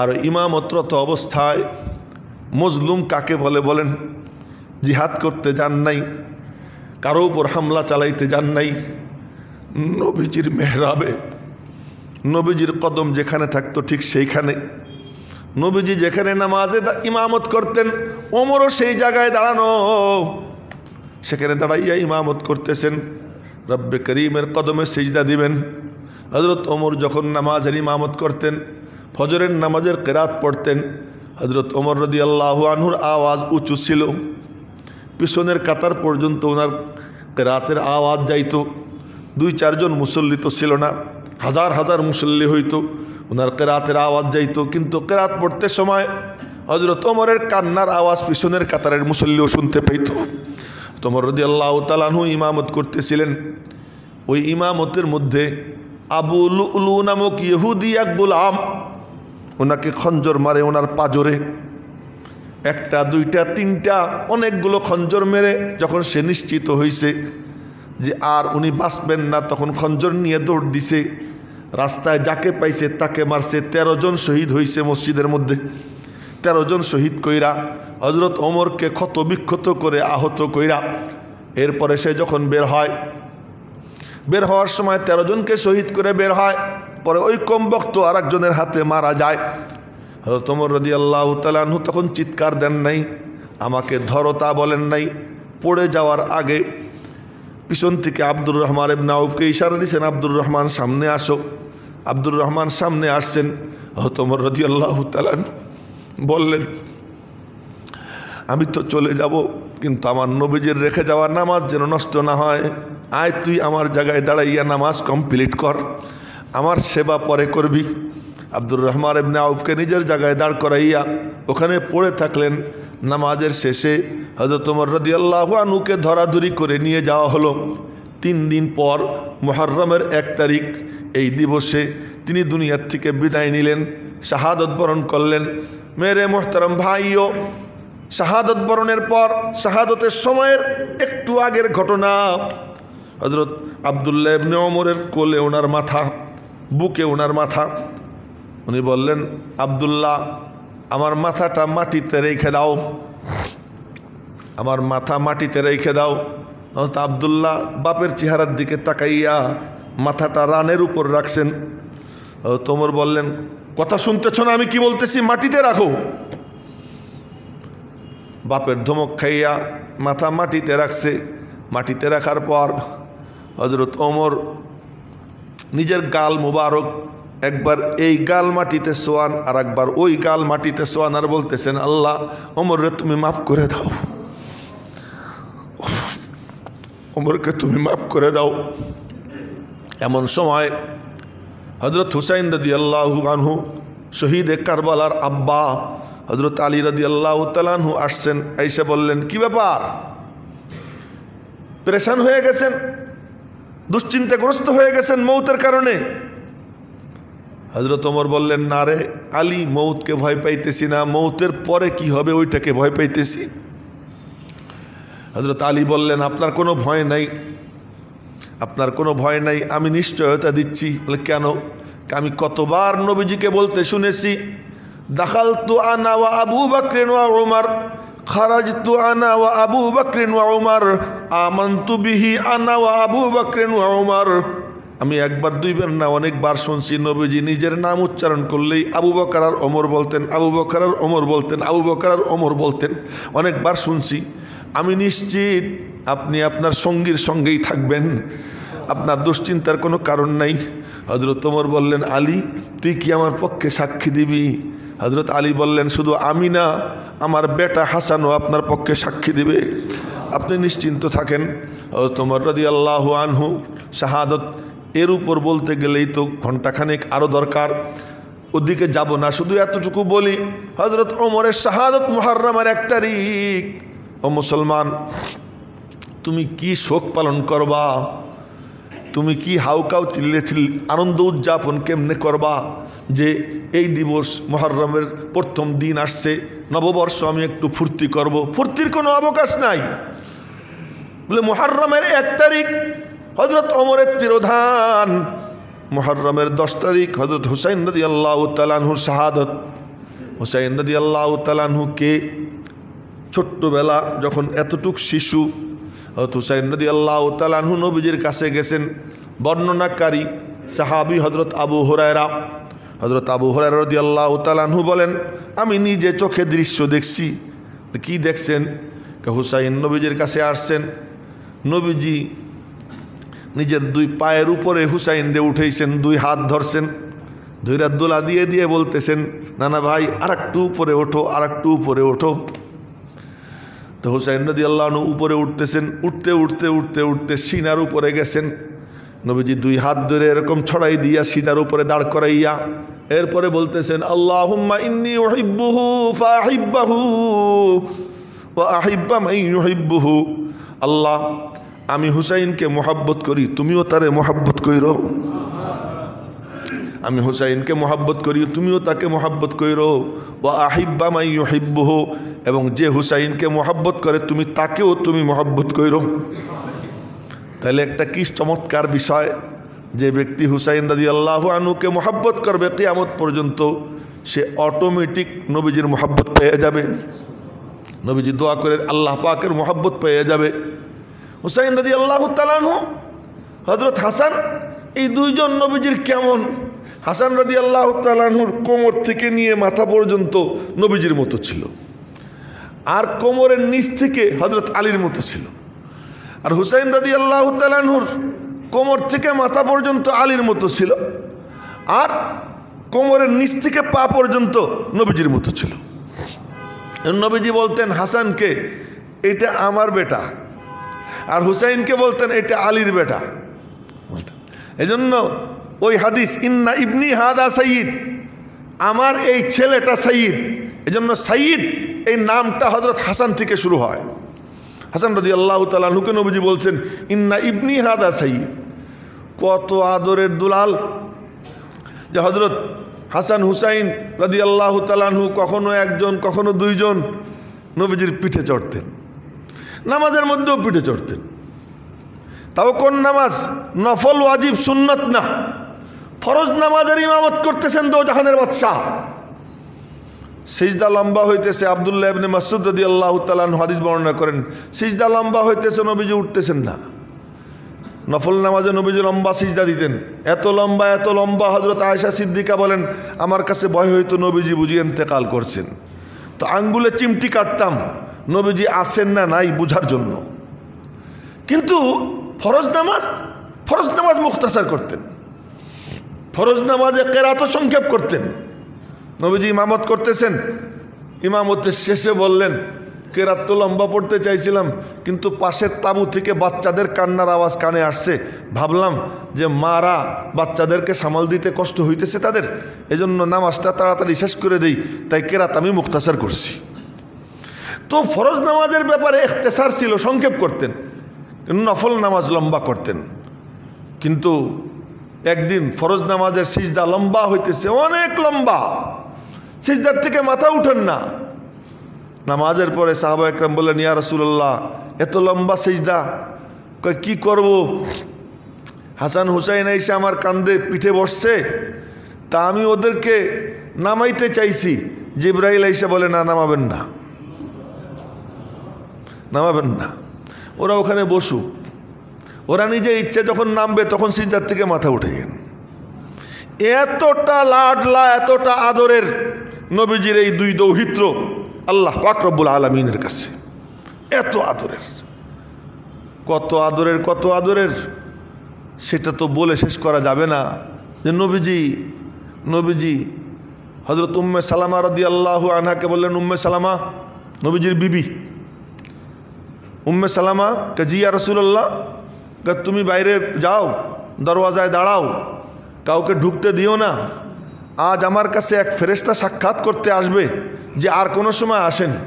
আর ইমামতরত অবস্থায় মজলুম কাকে বলে বলেন? জিহাদ করতে যান নাই, কারো উপর হামলা চালাইতে যান নাই, নবীজির মেহরাবে নবীজির কদম যেখানে থাকতো ঠিক সেইখানে, নবীজি যেখানে নামাজে ইমামত করতেন ওমরও সেই জায়গায় দাঁড়ানো, সেখানে দাঁড়াইয়া ইমামত করতেছেন। রব্বে করিমের কদমে সিজদা দিবেন। হযরত ওমর যখন নামাজের ইমামত করতেন, ফজরের নামাজের কেরাত পড়তেন, হযরত ওমর রাদিয়াল্লাহু আনহুর আওয়াজ উঁচু ছিল, পিছনের কাতার পর্যন্ত ওনার কেরাতের আওয়াজ যাইতো। 2-4 জন মুসল্লি তো ছিল না, হাজার হাজার মুসল্লি হইতো, ওনার কেরাতের আওয়াজ যাইতো। কিন্তু কেরাত পড়তে সময় হযরত ওমরের কান্নার আওয়াজ পিছনের কাতারের মুসল্লিও শুনতে পেত। ওমর রাদিয়াল্লাহু তাআলা আনহু ইমামত করতেছিলেন। ওই ইমামতের মধ্যে আবু লুলু নামক ইহুদি এক গোলাম ওনাকে খঞ্জর মারে ওনার পাজরে। 1টা 2টা 3টা অনেকগুলো খঞ্জর মেরে যখন সে নিশ্চিত হয়েছে যে আর উনি বাঁচবেন না, তখন খঞ্জর নিয়ে দৌড় দিছে। রাস্তায় যাকে পাইছে তাকে মারছে। 13 জন শহীদ হয়েছে মসজিদের মধ্যে। 13 জন শহীদ কইরা হযরত ওমরকে ক্ষত বিক্ষত করে আহত কইরা এরপরে সে যখন বের হয়, বের হওয়ার সময় 13 জনকে শহীদ করে বের হয়। পরে ওই কমবক্ত আর একজনের হাতে মারা যায়। হযরত ওমর রাদিয়াল্লাহু তাআলা আনহু তখন চিৎকার দেন নাই, আমাকে ধরো তা বলেন নাই। পড়ে যাওয়ার আগে পিছন থেকে আব্দুর রহমান ইবনে আউফকে ইশারা দিয়েছেন, আব্দুর রহমান সামনে আসো। আব্দুর রহমান সামনে আসছেন। হযরত ওমর রাদিয়াল্লাহু তাআলা বললেন, আমি তো চলে যাব, কিন্তু আমার নবীজির রেখে যাওয়া নামাজ যেন নষ্ট না হয়। আয় তুই আমার জায়গায় দাঁড়াইয়া নামাজ কমপ্লিট কর, আমার সেবা পরে করবি। আব্দুর রহমান ইবনে আউফকে নিজের জায়গায় দাঁড় করাইয়া ওখানে পড়ে থাকলেন। নামাজের শেষে হযরত ওমর রাদিয়াল্লাহু আনহুকে ধরাধরি করে নিয়ে যাওয়া হলো। 3 দিন পর মুহররমের 1 তারিখ এই দিবসে তিনি দুনিয়ার থেকে বিদায় নিলেন, শাহাদত বরণ করলেন। মেরে মোহতারাম ভাইও, শাহাদত বরণের পর শাহাদতের সময়ের একটু আগের ঘটনা, হযরত আব্দুল্লাহ ইবনে ওমরের কোলে ওনার মাথা, বুকে ওনার মাথা। উনি বললেন, আব্দুল্লাহ আমার মাথাটা মাটিতে রেখে দাও, আমার মাথা মাটিতে রেখে দাও। হযরত আব্দুল্লাহ বাপের চেহারার দিকে তাকাইয়া মাথাটা রানের উপর রাখছেন। হযরত ওমর বললেন, কথা শুনতেছ না আমি কি বলতেছি? মাটিতে রাখো। বাপের ধমক খাইয়া মাথা মাটিতে রাখছে। মাটিতে রাখার পর হযরত ওমর নিজের গাল মুবারক একবার এই গাল মাটিতে শোয়ান আর একবার ওই গাল মাটিতে শোয়ান আর বলতেছেন, আল্লাহ ওমররে তুমি মাফ করে দাও, ওমরকে তুমি মাফ করে দাও। এমন সময় হযরত হুসাইন রাদিয়াল্লাহু আনহু শহীদে কারবালার আব্বা হযরত আলী রাদিয়াল্লাহু তাআলা আনহু আসছেন। আইসা বললেন, কি ব্যাপার, পেরেশান হয়ে গেছেন, দুশ্চিন্তাগ্রস্ত হয়ে গেছেন মৌতের কারণে? হযরত ওমর বললেন, না রে আলী, মৌতকে ভয় পাইতেছি না, মৌতের পরে কি হবে ওইটাকে ভয় পাইতেছি। হযরত আলী বললেন, আপনার কোনো ভয় নাই, আপনার কোনো ভয় নাই, আমি নিশ্চয়তা দিচ্ছি। বলে কেন? আমি কতবার নবীজিকে বলতে শুনেছি, দাখালতু আনা ওয়া আবু বকর ওয়া উমর, খারাজতু আনা ওয়া আবু বকর ওয়া উমর, আমানতু বিহি আনা ওয়া আবু বকর ওয়া উমর। আমি একবার দুইবার না অনেকবার শুনছি নবীজি নিজের নাম উচ্চারণ করলেই আবু বকর আর ওমর বলতেন, আবু বকর আর ওমর বলতেন, আবু বকর আর ওমর বলতেন, অনেকবার শুনছি। আমি নিশ্চিত আপনি আপনার সঙ্গীর সঙ্গেই থাকবেন, আপনার দুশ্চিন্তার কোনো কারণ নাই। হযরত ওমর বললেন, আলী তুই কি আমার পক্ষে সাক্ষী দিবি? হযরত আলী বললেন, শুধু আমি না, আমার বেটা হাসানও আপনার পক্ষে সাক্ষী দিবে, আপনি নিশ্চিন্ত থাকেন। হযরত ওমর রাদিয়াল্লাহু আনহু শাহাদত এর উপর বলতে গেলেই তো ঘণ্টাখানেক আরও দরকার, ওদিকে যাব না। শুধু এতটুকু বলি, হজরত ওমরের শাহাদত মুহররমের 1 তারিখ। ও মুসলমান, তুমি কি শোক পালন করবা, তুমি কি হাউকাউ চিল্লে আনন্দ উদযাপন কেমনে করবা যে এই দিবস মুহররমের প্রথম দিন আসছে, নববর্ষ, আমি একটু ফুর্তি করব। ফুর্তির কোনো অবকাশ নাই। বলে মুহররমের 1 তারিখ হজরত ওমরের তিরোধান, মুহররমের 10 তারিখ হজরত হুসাইন রাদিয়াল্লাহু তাআলা আনহুর শাহাদত। হুসাইন রাদিয়াল্লাহু তাআলা আনহুকে ছোট্টবেলা যখন এতটুক শিশু, হযরত হুসাইন রাদিয়াল্লাহু তাআলা আনহু নবীজির কাছে গেছেন। বর্ণনাকারী সাহাবী হযরত আবু হুরায়রা। হযরত আবু হুরায়রা রাদিয়াল্লাহু তাআলা আনহু বলেন, আমি নিজে চোখে দৃশ্য দেখছি। কি দেখছেন? হুসাইন নবীজির কাছে আসছেন, নবীজি নিজের 2 পায়ের উপরে হুসাইনরে উঠেছেন, 2 হাত ধরছেন, ধৈরা দোলা দিয়ে দিয়ে বলতেছেন, নানা ভাই আরেকটু উপরে ওঠো, আরেকটু উপরে ওঠো। তো হুসাইন রাদিয়াল্লাহু আনহু উপরে উঠতেছেন, উঠতে উঠতে উঠতে উঠতে সিনার উপরে গেছেন। নবীজি 2 হাত ধরে এরকম ছড়াই দিয়া সিনার উপরে দাঁড় করাইয়া এরপরে বলতেছেন, আল্লাহুম্মা ইন্নী উহিব্বুহু ফাহিব্বাহু ওয়া আহিব্বা মান ইউহিব্বুহু। আল্লাহ, আমি হুসাইনকে মোহাব্বত করি, তুমিও তারে মোহাব্বত কইরো। আমি হুসাইনকে মোহাব্বত করি, তুমিও তাকে মোহাব্বত কইরো। ওয়া আহিব্বা মান ইউহিব্বুহু, এবং যে হুসাইনকে মোহাব্বত করে তুমি তাকেও তুমি মোহাব্বত কইরো। তাহলে একটা কি চমৎকার বিষয়, যে ব্যক্তি হুসাইন রাদিয়াল্লাহু আনহুকে মোহাব্বত করবে কিয়ামত পর্যন্ত, সে অটোমেটিক নবীজির মোহাব্বত পেয়ে যাবে। নবীজি দোয়া করে আল্লাহ পাকের মোহাব্বত পেয়ে যাবে। হুসাইন রাদিয়াল্লাহু তাআলা আনহু, হযরত হাসান, এই 2 জন নবীজির কেমন? হাসান রাদিয়াল্লাহু তাআলা আনহুর কোমর থেকে নিয়ে মাথা পর্যন্ত নবীজির মতো ছিল, আর কোমরের নিচ থেকে হযরত আলীর মতো ছিল। আর হুসাইন রাদিয়াল্লাহু তাআলা আনহুর কোমর থেকে মাথা পর্যন্ত আলীর মতো ছিল, আর কোমরের নিচ থেকে পা পর্যন্ত নবীজির মতো ছিল। নবীজি বলতেন হাসানকে, এটা আমার বেটা, আর হুসাইনকে বলতেন এটা আলীর বেটা বলতেন। এজন্য ওই হাদিস, ইন্না ইবনি হাদা সাইয়্যিদ, আমার এই ছেলেটা সাইয়্যিদ। এজন্য সাইয়্যিদ এই নামটা হযরত হাসান থেকে শুরু হয়। হাসান রাদিয়াল্লাহু তাআলা আনহুকে নবীজি বলছেন, ইন্না ইবনি হাদা সাইয়্যিদ। কত আদরের দুলাল যে হযরত হাসান হুসাইন রাদিয়াল্লাহু তাআলা আনহু কখনো 1 জন, কখনো 2 জন নবীজির পিঠে চড়তেন, নামাজের মধ্যেও পিঠে চড়তেন। তাও কোন নামাজ? নফল, ওয়াজিব, সুন্নত না, ফরজ নামাজের ইমামত করতেছেন দোজাহানের বাদশাহ। সিজদা লম্বা হইতেছে, আব্দুল্লাহ ইবনে মাসউদ রাদিয়াল্লাহু তাআলা আনহু হাদিস বর্ণনা করেন, সিজদা লম্বা হইতেছে, নবীজি উঠতেছেন না। নফল নামাজে নবীজি লম্বা সিজদা দিতেন, এত লম্বা হযরত আয়েশা সিদ্দিকা বলেন, আমার কাছে ভয় হইতো নবীজি বুঝি ইন্তেকাল করছেন, তো আঙ্গুলে চিমটি কাটতাম নবীজি আছেন না নাই বুঝার জন্য। কিন্তু ফরজ নামাজ মুখতাসার করতেন, ফরজ নামাজে কেরাত সংক্ষেপ করতেন। নবীজি ইমামত করতেছেন, ইমামতের শেষে বললেন, কেরাত তো লম্বা পড়তে চাইছিলাম, কিন্তু পাশের তাঁবু থেকে বাচ্চাদের কান্নার আওয়াজ কানে আসছে, ভাবলাম যে মারা বাচ্চাদেরকে সামাল দিতে কষ্ট হইতেছে তাদের, এজন্য নামাজটা তাড়াতাড়ি শেষ করে দেই, তাই কেরাত আমি মুখতাসার করছি। তো ফরজ নামাজের ব্যাপারে ইখতিসার ছিল, সংক্ষেপ করতেন, নফল নামাজ লম্বা করতেন। কিন্তু একদিন ফরজ নামাজের সিজদা লম্বা হইতেছে, অনেক লম্বা, সিজদার থেকে মাথা উঠেন না। নামাজের পরে সাহাবা একরাম বললেন, ইয়া রাসূলুল্লাহ, এত লম্বা সিজদা কি করব? হাসান হুসাইন এসে আমার কান্দে পিঠে বসছে, তা আমি ওদেরকে নামাইতে চাইছি। জিবরাইল এসে বলে, না, নামাবেন না, ওরা ওখানে বসুক, ওরা নিজে ইচ্ছে যখন নামবে তখন সিজদার থেকে মাথা উঠেন। এতটা লাডলা, এতটা আদরের নবীজির এই 2 দৌহিত্র আল্লাহ পাক রব্বুল আলামিনের কাছে, এত আদরের, কত আদরের সেটা তো বলে শেষ করা যাবে না। যে নবীজি হযরত উম্মে সালামা রাদিয়াল্লাহু আনহাকে বললেন, উম্মে সালামা, নবীজির বিবি উম্মে সালামা, জি ইয়া রাসূলুল্লাহ, তুমি বাইরে যাও, দরওয়াজায় দাঁড়াও, কাউকে ঢুকতে দিও না। আজ আমার কাছে এক ফেরেশতা সাক্ষাৎ করতে আসবে যে আর কোনো সময় আসেনি,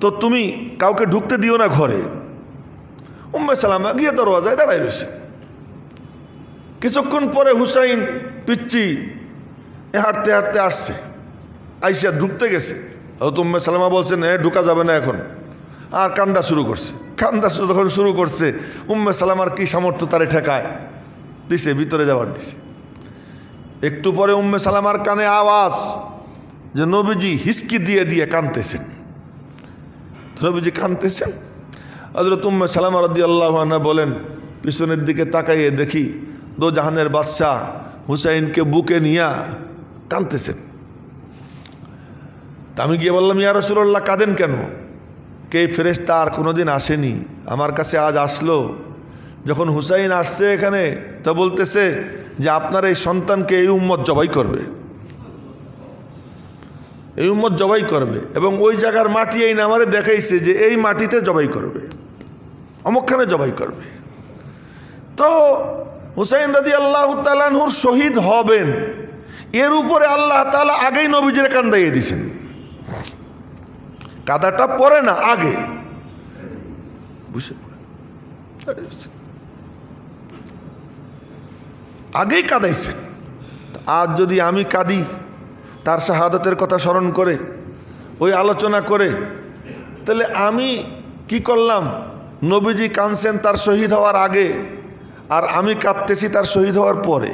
তো তুমি কাউকে ঢুকতে দিও না ঘরে। উম্মে সালামা গিয়ে দরওয়াজায় দাঁড়াই রয়েছে। কিছুক্ষণ পরে হুসাইন পিচ্চি হাঁটতে হাঁটতে আসছে, আইসা ঢুকতে গেছে। উম্মে সালামা বলছেন ঢুকা যাবে না এখন, আর কান্দা শুরু করছে। কান্দা যখন শুরু করছে, উম্মে সালামার কি সামর্থ্য তারে ঠেকায় দিছে, ভিতরে যাওয়ার দিছে। একটু পরে উম্মে সালামার কানে আওয়াজ যে নবীজি হিসকি দিয়ে দিয়ে কাঁদতেছেন। নবীজি কাঁদতেছেন। হযরত উম্মে সালামা রাদিয়াল্লাহু আনহা বলেন, পিছনের দিকে তাকাইয়ে দেখি দো জাহানের বাদশাহ হুসাইনকে বুকে নিয়া কাঁদতেছেন। তা আমি গিয়ে বললাম, ইয়া রাসূলুল্লাহ কাঁদেন কেন? কে ফেরেশতা আর কোনোদিন আসেনি, আমার কাছে আজ আসলো। যখন হুসাইন আসছে এখানে, তো বলতেছে যে আপনার এই সন্তানকে এই উম্মত জবাই করবে, এই উম্মত জবাই করবে, এবং ওই জায়গার মাটি এই নামারে দেখাইছে যে এই মাটিতে জবাই করবে, অমুকখানে জবাই করবে। তো হুসাইন রাদিয়াল্লাহু তাআলা আনহুর শহীদ হবেন, এর উপরে আল্লাহ তাআলা আগেই নবীজির কান্দাইয়ে দিয়েছেন। কাদাটা পরে না, আগে আগেই কাদাইছেন। আজ যদি আমি কাঁদি তার শাহাদাতের কথা স্মরণ করে, ওই আলোচনা করে, তাহলে আমি কি করলাম? নবীজি কাঁদছেন তার শহীদ হওয়ার আগে, আর আমি কাঁদতেছি তার শহীদ হওয়ার পরে।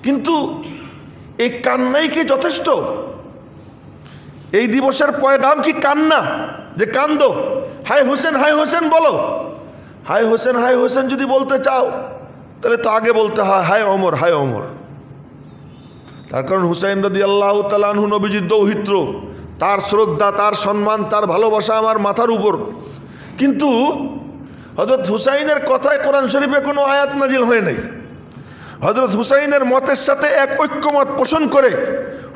কিন্তু এই কান্নাই কি যথেষ্ট? এই দিবসের পয়গাম কি কান্না, যে কান্দো, হায় হোসেন হায় হোসেন বলো? হায় হোসেন হায় হোসেন যদি বলতে চাও, তাহলে তো আগে বলতে হয় হায় ওমর হায় ওমর। তার কারণ হুসাইন রাদিয়াল্লাহু তাআলা আনহু নবীজির দৌহিত্র, তার শ্রদ্ধা, তার সম্মান, তার ভালোবাসা আমার মাথার উপর। কিন্তু হযরত হুসাইনের কথায় কোরআন শরীফে কোনো আয়াত নাজিল হয় নাই। হযরত হুসাইনের মতের সাথে এক ঐক্যমত পোষণ করে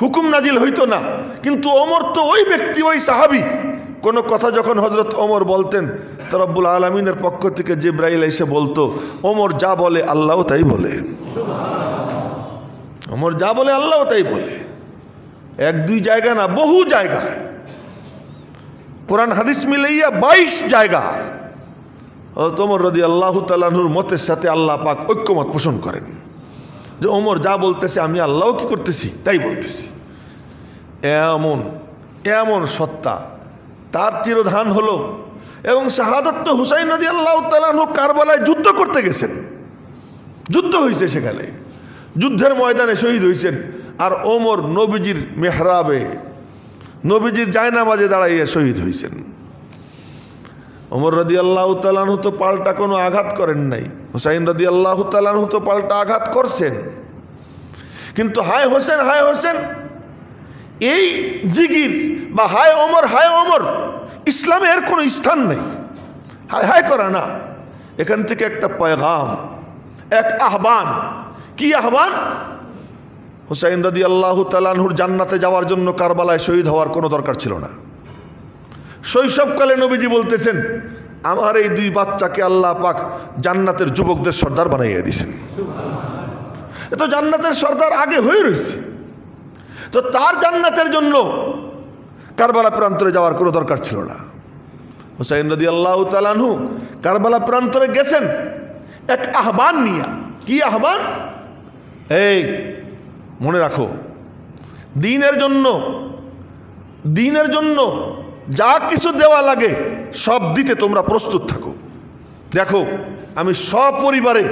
হুকুম নাজিল হইতো না। কিন্তু ওমর তো ওই ব্যক্তি, ওই সাহাবী, কোনো কথা যখন হযরত ওমর বলতেন, তো রব্বুল আলামিনের পক্ষ থেকে জিবরাইল এসে বলতো, ওমর যা বলে আল্লাহ তাই বলে। ওমর যা বলে আল্লাহ তাই বলে। এক দুই জায়গা না, বহু জায়গা, কোরআন হাদিস মিলাইয়া 22 জায়গা ওমর রাদিয়াল্লাহু তাআলা আনহুর মতের সাথে আল্লাহ পাক ঐক্যমত পোষণ করেন, যে ওমর যা বলতেছে আমি আল্লাহও কি করতেছি তাই বলতেছি। এমন এমন সত্তা, তার তিরোধান হলো। এবং শাহাদাত তো হুসাইন রাদিয়াল্লাহু তাআলা আনহু কারবালায় যুদ্ধ করতে গেছেন, যুদ্ধ হয়েছে, সেখানে যুদ্ধের ময়দানে শহীদ হয়েছেন। আর ওমর নবীজির মেহরাবে, নবীজির জায়নামাজে দাঁড়াইয়া শহীদ হয়েছেন। ওমর রাদিয়াল্লাহু তাআলা আনহু তো পাল্টা কোনো আঘাত করেন নাই, হুসাইন রাদিয়াল্লাহু তাআলা আনহু তো পাল্টা আঘাত করছেন। কিন্তু হায় হোসেন হায় হোসেন, এই জিগির বা হায় ওমর ইসলামে এর কোনো স্থান নেই। হায় হায় করা না, এখান থেকে একটা পয়গাম, এক আহ্বান। কি আহ্বান? হুসাইন রাদিয়াল্লাহু তাআলা আনহুর জান্নাতে যাওয়ার জন্য কারবালায় শহীদ হওয়ার কোনো দরকার ছিল না। শৈশবকালে নবীজি বলতেছেন, আমার এই দুই বাচ্চাকে আল্লাহ পাক জান্নাতের যুবকদের সর্দার বানাইয়া দিয়েছেন। এ তো জান্নাতের সর্দার আগে হয়ে রয়েছে, তো তার জান্নাতের জন্য কারবালা প্রান্তরে যাওয়ার কোনো দরকার ছিল না। হুসাইন রাদিয়াল্লাহু তাআলা আনহু কারবালা প্রান্তরে গেছেন এক আহ্বান নিয়ে। কি আহ্বান? এই মনে রাখো, দিনের জন্য যা কিছু দেওয়া লাগে সব দিতে তোমরা প্রস্তুত থাকো। দেখো, আমি সপরিবারে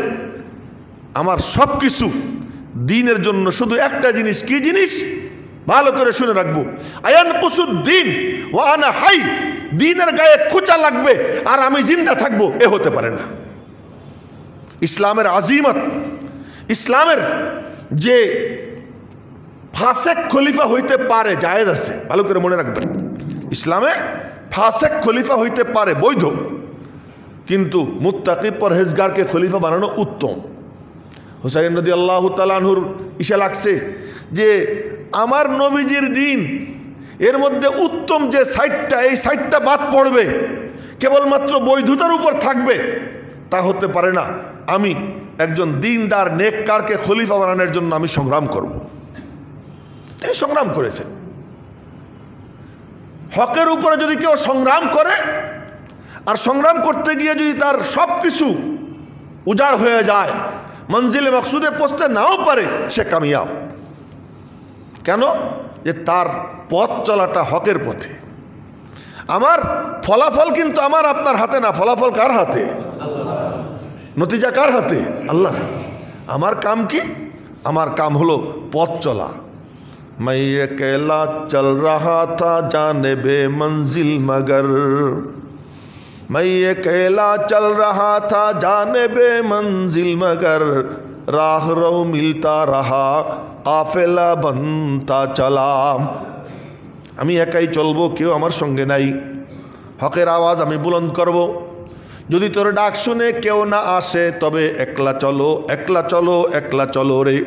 আমার সব কিছু দিনের জন্য, শুধু একটা জিনিস, কি জিনিস? ভালো করে শুনে রাখবো, আয়ান কুসুদ্দিন ওয়া আনা হাই, দিনের গায়ে খোঁচা লাগবে আর আমি জিন্দা থাকবো, এ হতে পারে না। ইসলামের আজিমত, ইসলামের যে ফাসেক খলিফা হইতে পারে, জায়েজ আছে, ভালো করে মনে রাখবেন। ইসলামে ফাসেক খলিফা হইতে পারে, বৈধ, কিন্তু মুত্তাকি পরহেজগারকে খলিফা বানানো উত্তম। হুসাইন রাদিয়াল্লাহু তাআলা আনহুর ইশা লাগছে যে আমার নবীজির দিন, এর মধ্যে উত্তম যে সাইটটা, এই সাইটটা বাদ পড়বে, কেবলমাত্র বৈধতার উপর থাকবে, তা হতে পারে না। আমি একজন দিনদার নেককারকে খলিফা বানানোর জন্য আমি সংগ্রাম করব। তিনি সংগ্রাম করেছেন। হকের উপরে যদি কেউ সংগ্রাম করে আর সংগ্রাম করতে গিয়ে যদি তার সব কিছু উজাড় হয়ে যায়, মঞ্জিলে মকসুদে পৌঁছতে নাও পারে, সে কামিয়াব। কেন? যে তার পথ চলাটা হকের পথে। আমার ফলাফল কিন্তু আমার আপনার হাতে না, ফলাফল কার হাতে? নতিজা কার হাতে? আল্লাহ। আমার কাম কি? আমার কাম হলো পথ চলা। मैं अकेला चल रहा था जानिबे मंजिल मगर, मैं अकेला चल रहा था जानिबे मंजिल मगर, राह रो मिलता रहा काफिला बनता चला। আমি একাই চলবো, কেউ আমার সঙ্গে নাই। হকের আওয়াজ আমি বুলন্দ করব। যদি তোর ডাক শুনে কেউ না আসে, তবে একলা চলো, একলা চলো, একলা চলো রে।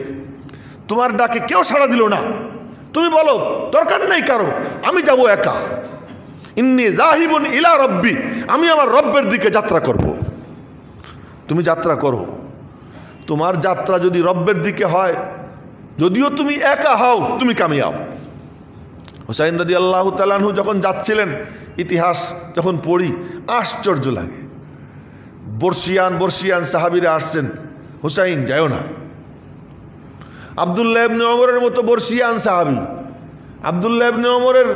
তোমার ডাকে কেউ সাড়া দিল না, তুমি বলো দরকার নেই কারো, আমি যাব একা। ইন্নী যাহিবুন ইলা রব্বি, আমি আমার রব্বের দিকে যাত্রা করব। তুমি যাত্রা করো। তোমার যাত্রা যদি রব্বের দিকে হয়, যদিও তুমি একা হও, তুমি কামিয়াব। হুসাইন রাদিয়াল্লাহু তাআলা আনহু যখন যাচ্ছিলেন, ইতিহাস যখন পড়ি আশ্চর্য লাগে। বর্ষিয়ান সাহাবীরা আসছেন, হুসাইন যাও না। আব্দুল্লাহ ইবনে ওমরের মতো বর্ষিয়ান সাহাবী। আব্দুল্লাহ ইবনে ওমরের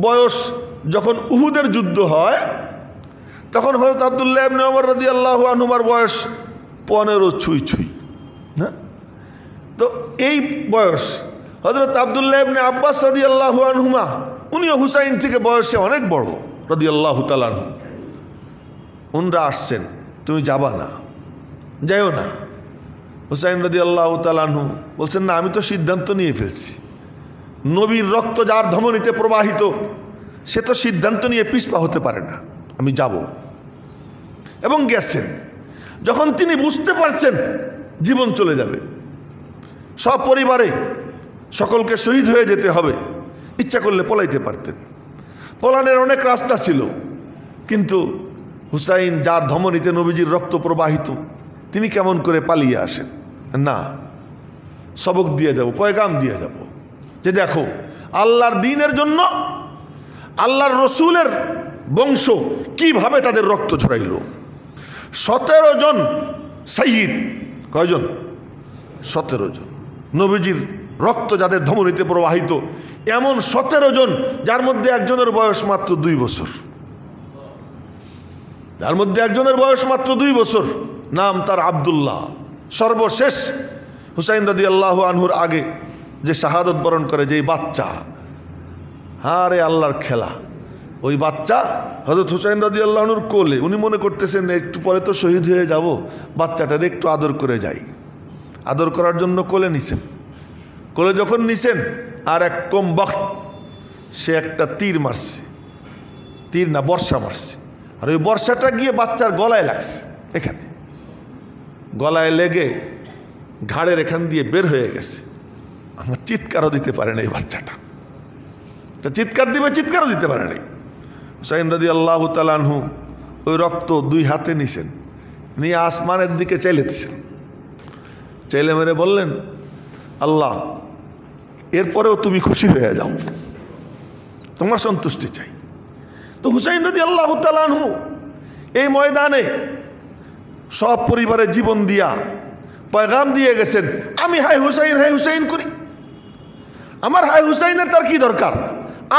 বয়স যখন উহুদের যুদ্ধ হয়, তখন হযরত আব্দুল্লাহ ইবনে ওমর রাদিয়াল্লাহু আনহুমার বয়স 15 ছুঁই না। তো এই বয়স হযরত আব্দুল্লাহ ইবনে আব্বাস রাদিয়াল্লাহু আনহুমা, উনিও হুসাইন থেকে বয়সে অনেক বড় রাদিয়াল্লাহু তাআলা আনহু। উনরা আসছেন, তুমি যাবা না, যাইও না। হুসাইন রাদিয়াল্লাহু তাআলা আনহু বলছেন, না আমি তো সিদ্ধান্ত নিয়ে ফেলছি। নবীর রক্ত যার ধমনীতে প্রবাহিত, সে তো সিদ্ধান্ত নিয়ে পিছপা হতে পারে না, আমি যাব। এবং গেছেন। যখন তিনি বুঝতে পারছেন জীবন চলে যাবে, সব পরিবারে সকলকে শহীদ হয়ে যেতে হবে, ইচ্ছা করলে পলাইতে পারতেন। পলানের অনেক রাস্তা ছিল, কিন্তু হুসাইন যার ধমনীতে নবীজির রক্ত প্রবাহিত, তিনি কেমন করে পালিয়ে আসেন? না, সবক দিয়ে যাব, পয়গাম দিয়ে যাব যে দেখো আল্লাহর দ্বীনের জন্য আল্লাহর রসুলের বংশ কিভাবে তাদের রক্ত ঝরাইল। 17 জন শহীদ। কয়জন? 17 জন। নবীজির রক্ত যাদের ধমনীতে প্রবাহিত, এমন 17 জন, যার মধ্যে একজনের বয়স মাত্র 2 বছর। যার মধ্যে একজনের বয়স মাত্র 2 বছর, নাম তার আব্দুল্লাহ। সর্বশেষ হুসাইন রাদিয়াল্লাহু আনহুর আগে যে শাহাদত বরণ করে যে বাচ্চা, হারে আল্লাহর খেলা। ওই বাচ্চা হযরত হুসাইন রাদিয়াল্লাহু আনহুর কোলে। উনি মনে করতেছেন একটু পরে তো শহীদ হয়ে যাব, বাচ্চাটার একটু আদর করে যাই। আদর করার জন্য কোলে নিছেন। কোলে যখন নিছেন, আর এক কম বক্ত সে একটা তীর মারছে, তীর না বর্ষা মারছে। আর ওই বর্ষাটা গিয়ে বাচ্চার গলায় লাগছে, এখানে গলায় লেগে ঘাড়ের এখান দিয়ে বের হয়ে গেছে। আমার চিৎকারও দিতে পারে না এই বাচ্চাটা। চিৎকার দিবে, চিৎকারও দিতে পারে নাই। হুসাইন রাদিয়াল্লাহু তাআলা আনহু ওই রক্ত 2 হাতে নিছেন, নিয়ে আসমানের দিকে চাইলেছেন। চাইলে মেরে বললেন, আল্লাহ এরপরেও তুমি খুশি হয়ে যাও, তোমার সন্তুষ্টি চাই। তো হুসাইন রাদিয়াল্লাহু তাআলা আনহু এই ময়দানে সব পরিবারের জীবন দিয়া পয়গাম দিয়ে গেছেন, আমি হাই হুসাইন করি। আমার হাই হুসাইনের তার কি দরকার?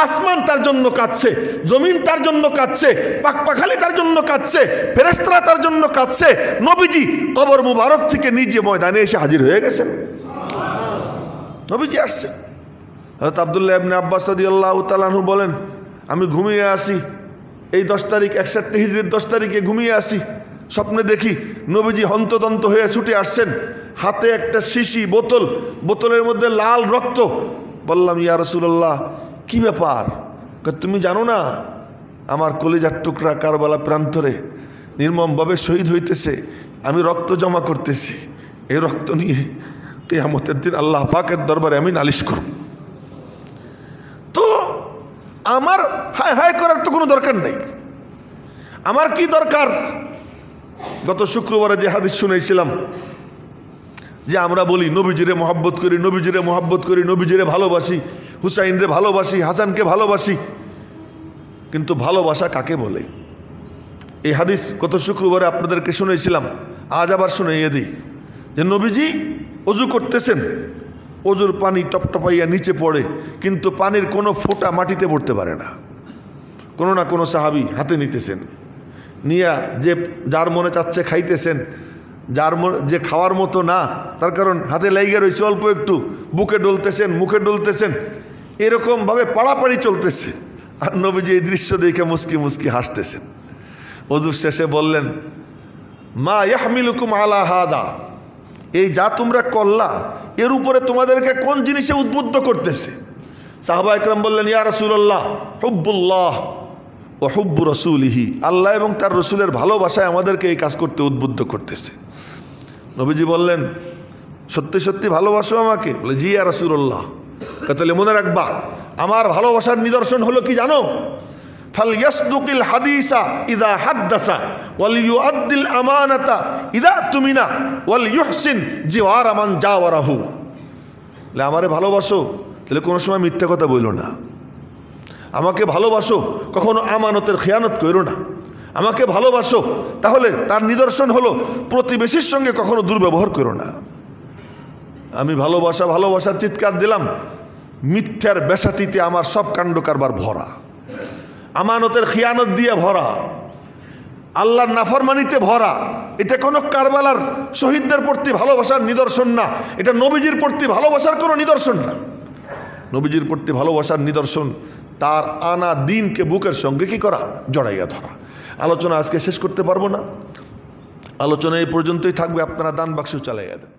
আসমান তার জন্য কাঁদছে, জমিন তার জন্য কাঁদছে, পাকপাখালি তার জন্য কাঁদছে, ফেরেশতারা তার জন্য কাঁদছে। নবীজি কবর মুবারক থেকে নিজে ময়দানে এসে হাজির হয়ে গেছেন। নবীজি আসছেন। হযরত আব্দুল্লাহ ইবনে আব্বাস রাদিয়াল্লাহু তাআলা আনহু বলেন, আমি ঘুমিয়ে আসি এই 10 তারিখ 61 হিজরির 10 তারিখে ঘুমিয়ে আসি। স্বপ্নে দেখি নবীজি হন্তদন্ত হয়ে ছুটে আসছেন, হাতে একটা শিশি বোতল, বোতলের মধ্যে লাল রক্ত। বললাম, ইয়া রাসূলুল্লাহ কি ব্যাপার? তুমি জানো না আমার কলিজার টুকরা কারবালা প্রান্তরে নির্মমভাবে শহীদ হইতেছে, আমি রক্ত জমা করতেছি, এই রক্ত নিয়ে কিয়ামতের দিন আল্লাহ পাকের দরবারে আমি নালিশ করব। তো আমার হায় হায় করার তো কোনো দরকার নেই। আমার কি দরকার? গত শুক্রবারে যে হাদিস শুনেছিলাম যে আমরা বলি নবীজিরে মহব্বত করি, নবীজিরে মহব্বত করি, নবীজিরে ভালোবাসি, হুসাইনরে ভালোবাসি, হাসানকে ভালোবাসি, কিন্তু ভালোবাসা কাকে বলে? এই হাদিস গত শুক্রবারে আপনাদেরকে শুনেছিলাম, আজ আবার শুনাইয়ে দিই যে নবীজি অজু করতেছেন, অজুর পানি টপটপাইয়া নিচে পড়ে, কিন্তু পানির কোনো ফোঁটা মাটিতে পড়তে পারে না। কোনো না কোনো সাহাবী হাতে নিতেছেন, নিয়া যার মনে চাচ্ছে খাইতেছেন, যে খাওয়ার মতো না, তার কারণ হাতে লাইগা রয়েছে অল্প একটু, বুকে ডলতেছেন, মুখে ডলতেছেন, এরকমভাবে পাড়াপাড়ি চলতেছে। আর নবীজি এই দৃশ্য দেখে মুস্কি মুস্কি হাসতেছেন। অজুর শেষে বললেন, মা ইয়াহমিলুকুম আলা হাদা, এই যা তোমরা করলা এর উপরে তোমাদেরকে কোন জিনিসে উদ্বুদ্ধ করতেছে? সাহাবা একরাম বললেন, ইয়া রাসূলুল্লাহ, হুব্বুল্লাহ ও হুব্বু রাসূলিহি, আল্লাহ এবং তার রসুলের ভালোবাসায় আমাদেরকে এই কাজ করতে উদ্বুদ্ধ করতেছে। নবীজি বললেন, সত্যি সত্যি ভালোবাসো আমাকে? বলে, জি ইয়া রাসূলুল্লাহ। তাহলে মনে রাখবা, আমার ভালোবাসার নিদর্শন হলো কি জানো? ফালইয়াসদুকিল হাদিসা ইযা হাদ্দাসা ওয়াল ইউআদ্দিল আমানাতা ইযা তুমিনা ওয়াল ইউহসিন জিওয়ারা মান জাওয়ারাহু। আমারে ভালোবাসো, তাহলে কোনো সময় মিথ্যা কথা বইলো না। আমাকে ভালোবাসো, কখনো আমানতের খেয়ানত করো না। আমাকে ভালোবাসো, তাহলে তার নিদর্শন হলো প্রতিবেশীর সঙ্গে কখনো দুর্ব্যবহার করো না। আমি ভালোবাসার চিৎকার দিলাম, মিথ্যার বেসাতিতে আমার সব কাণ্ড কারবার ভরা, আমানতের খিয়ানত দিয়ে ভরা, আল্লাহর নাফরমানিতে ভরা। এটা কোনো কারবালার শহীদদের প্রতি ভালোবাসার নিদর্শন না, এটা নবীজির প্রতি ভালোবাসার কোনো নিদর্শন না। নবীজির প্রতি ভালোবাসার নিদর্শন তার আনা দিনকে বুকের সঙ্গে কি করা? জড়াইয়া ধরা। আলোচনা আজকে শেষ করতে পারবো না, আলোচনা এই পর্যন্তই থাকবে। আপনারা দান বাক্স চালাইয়া দেন।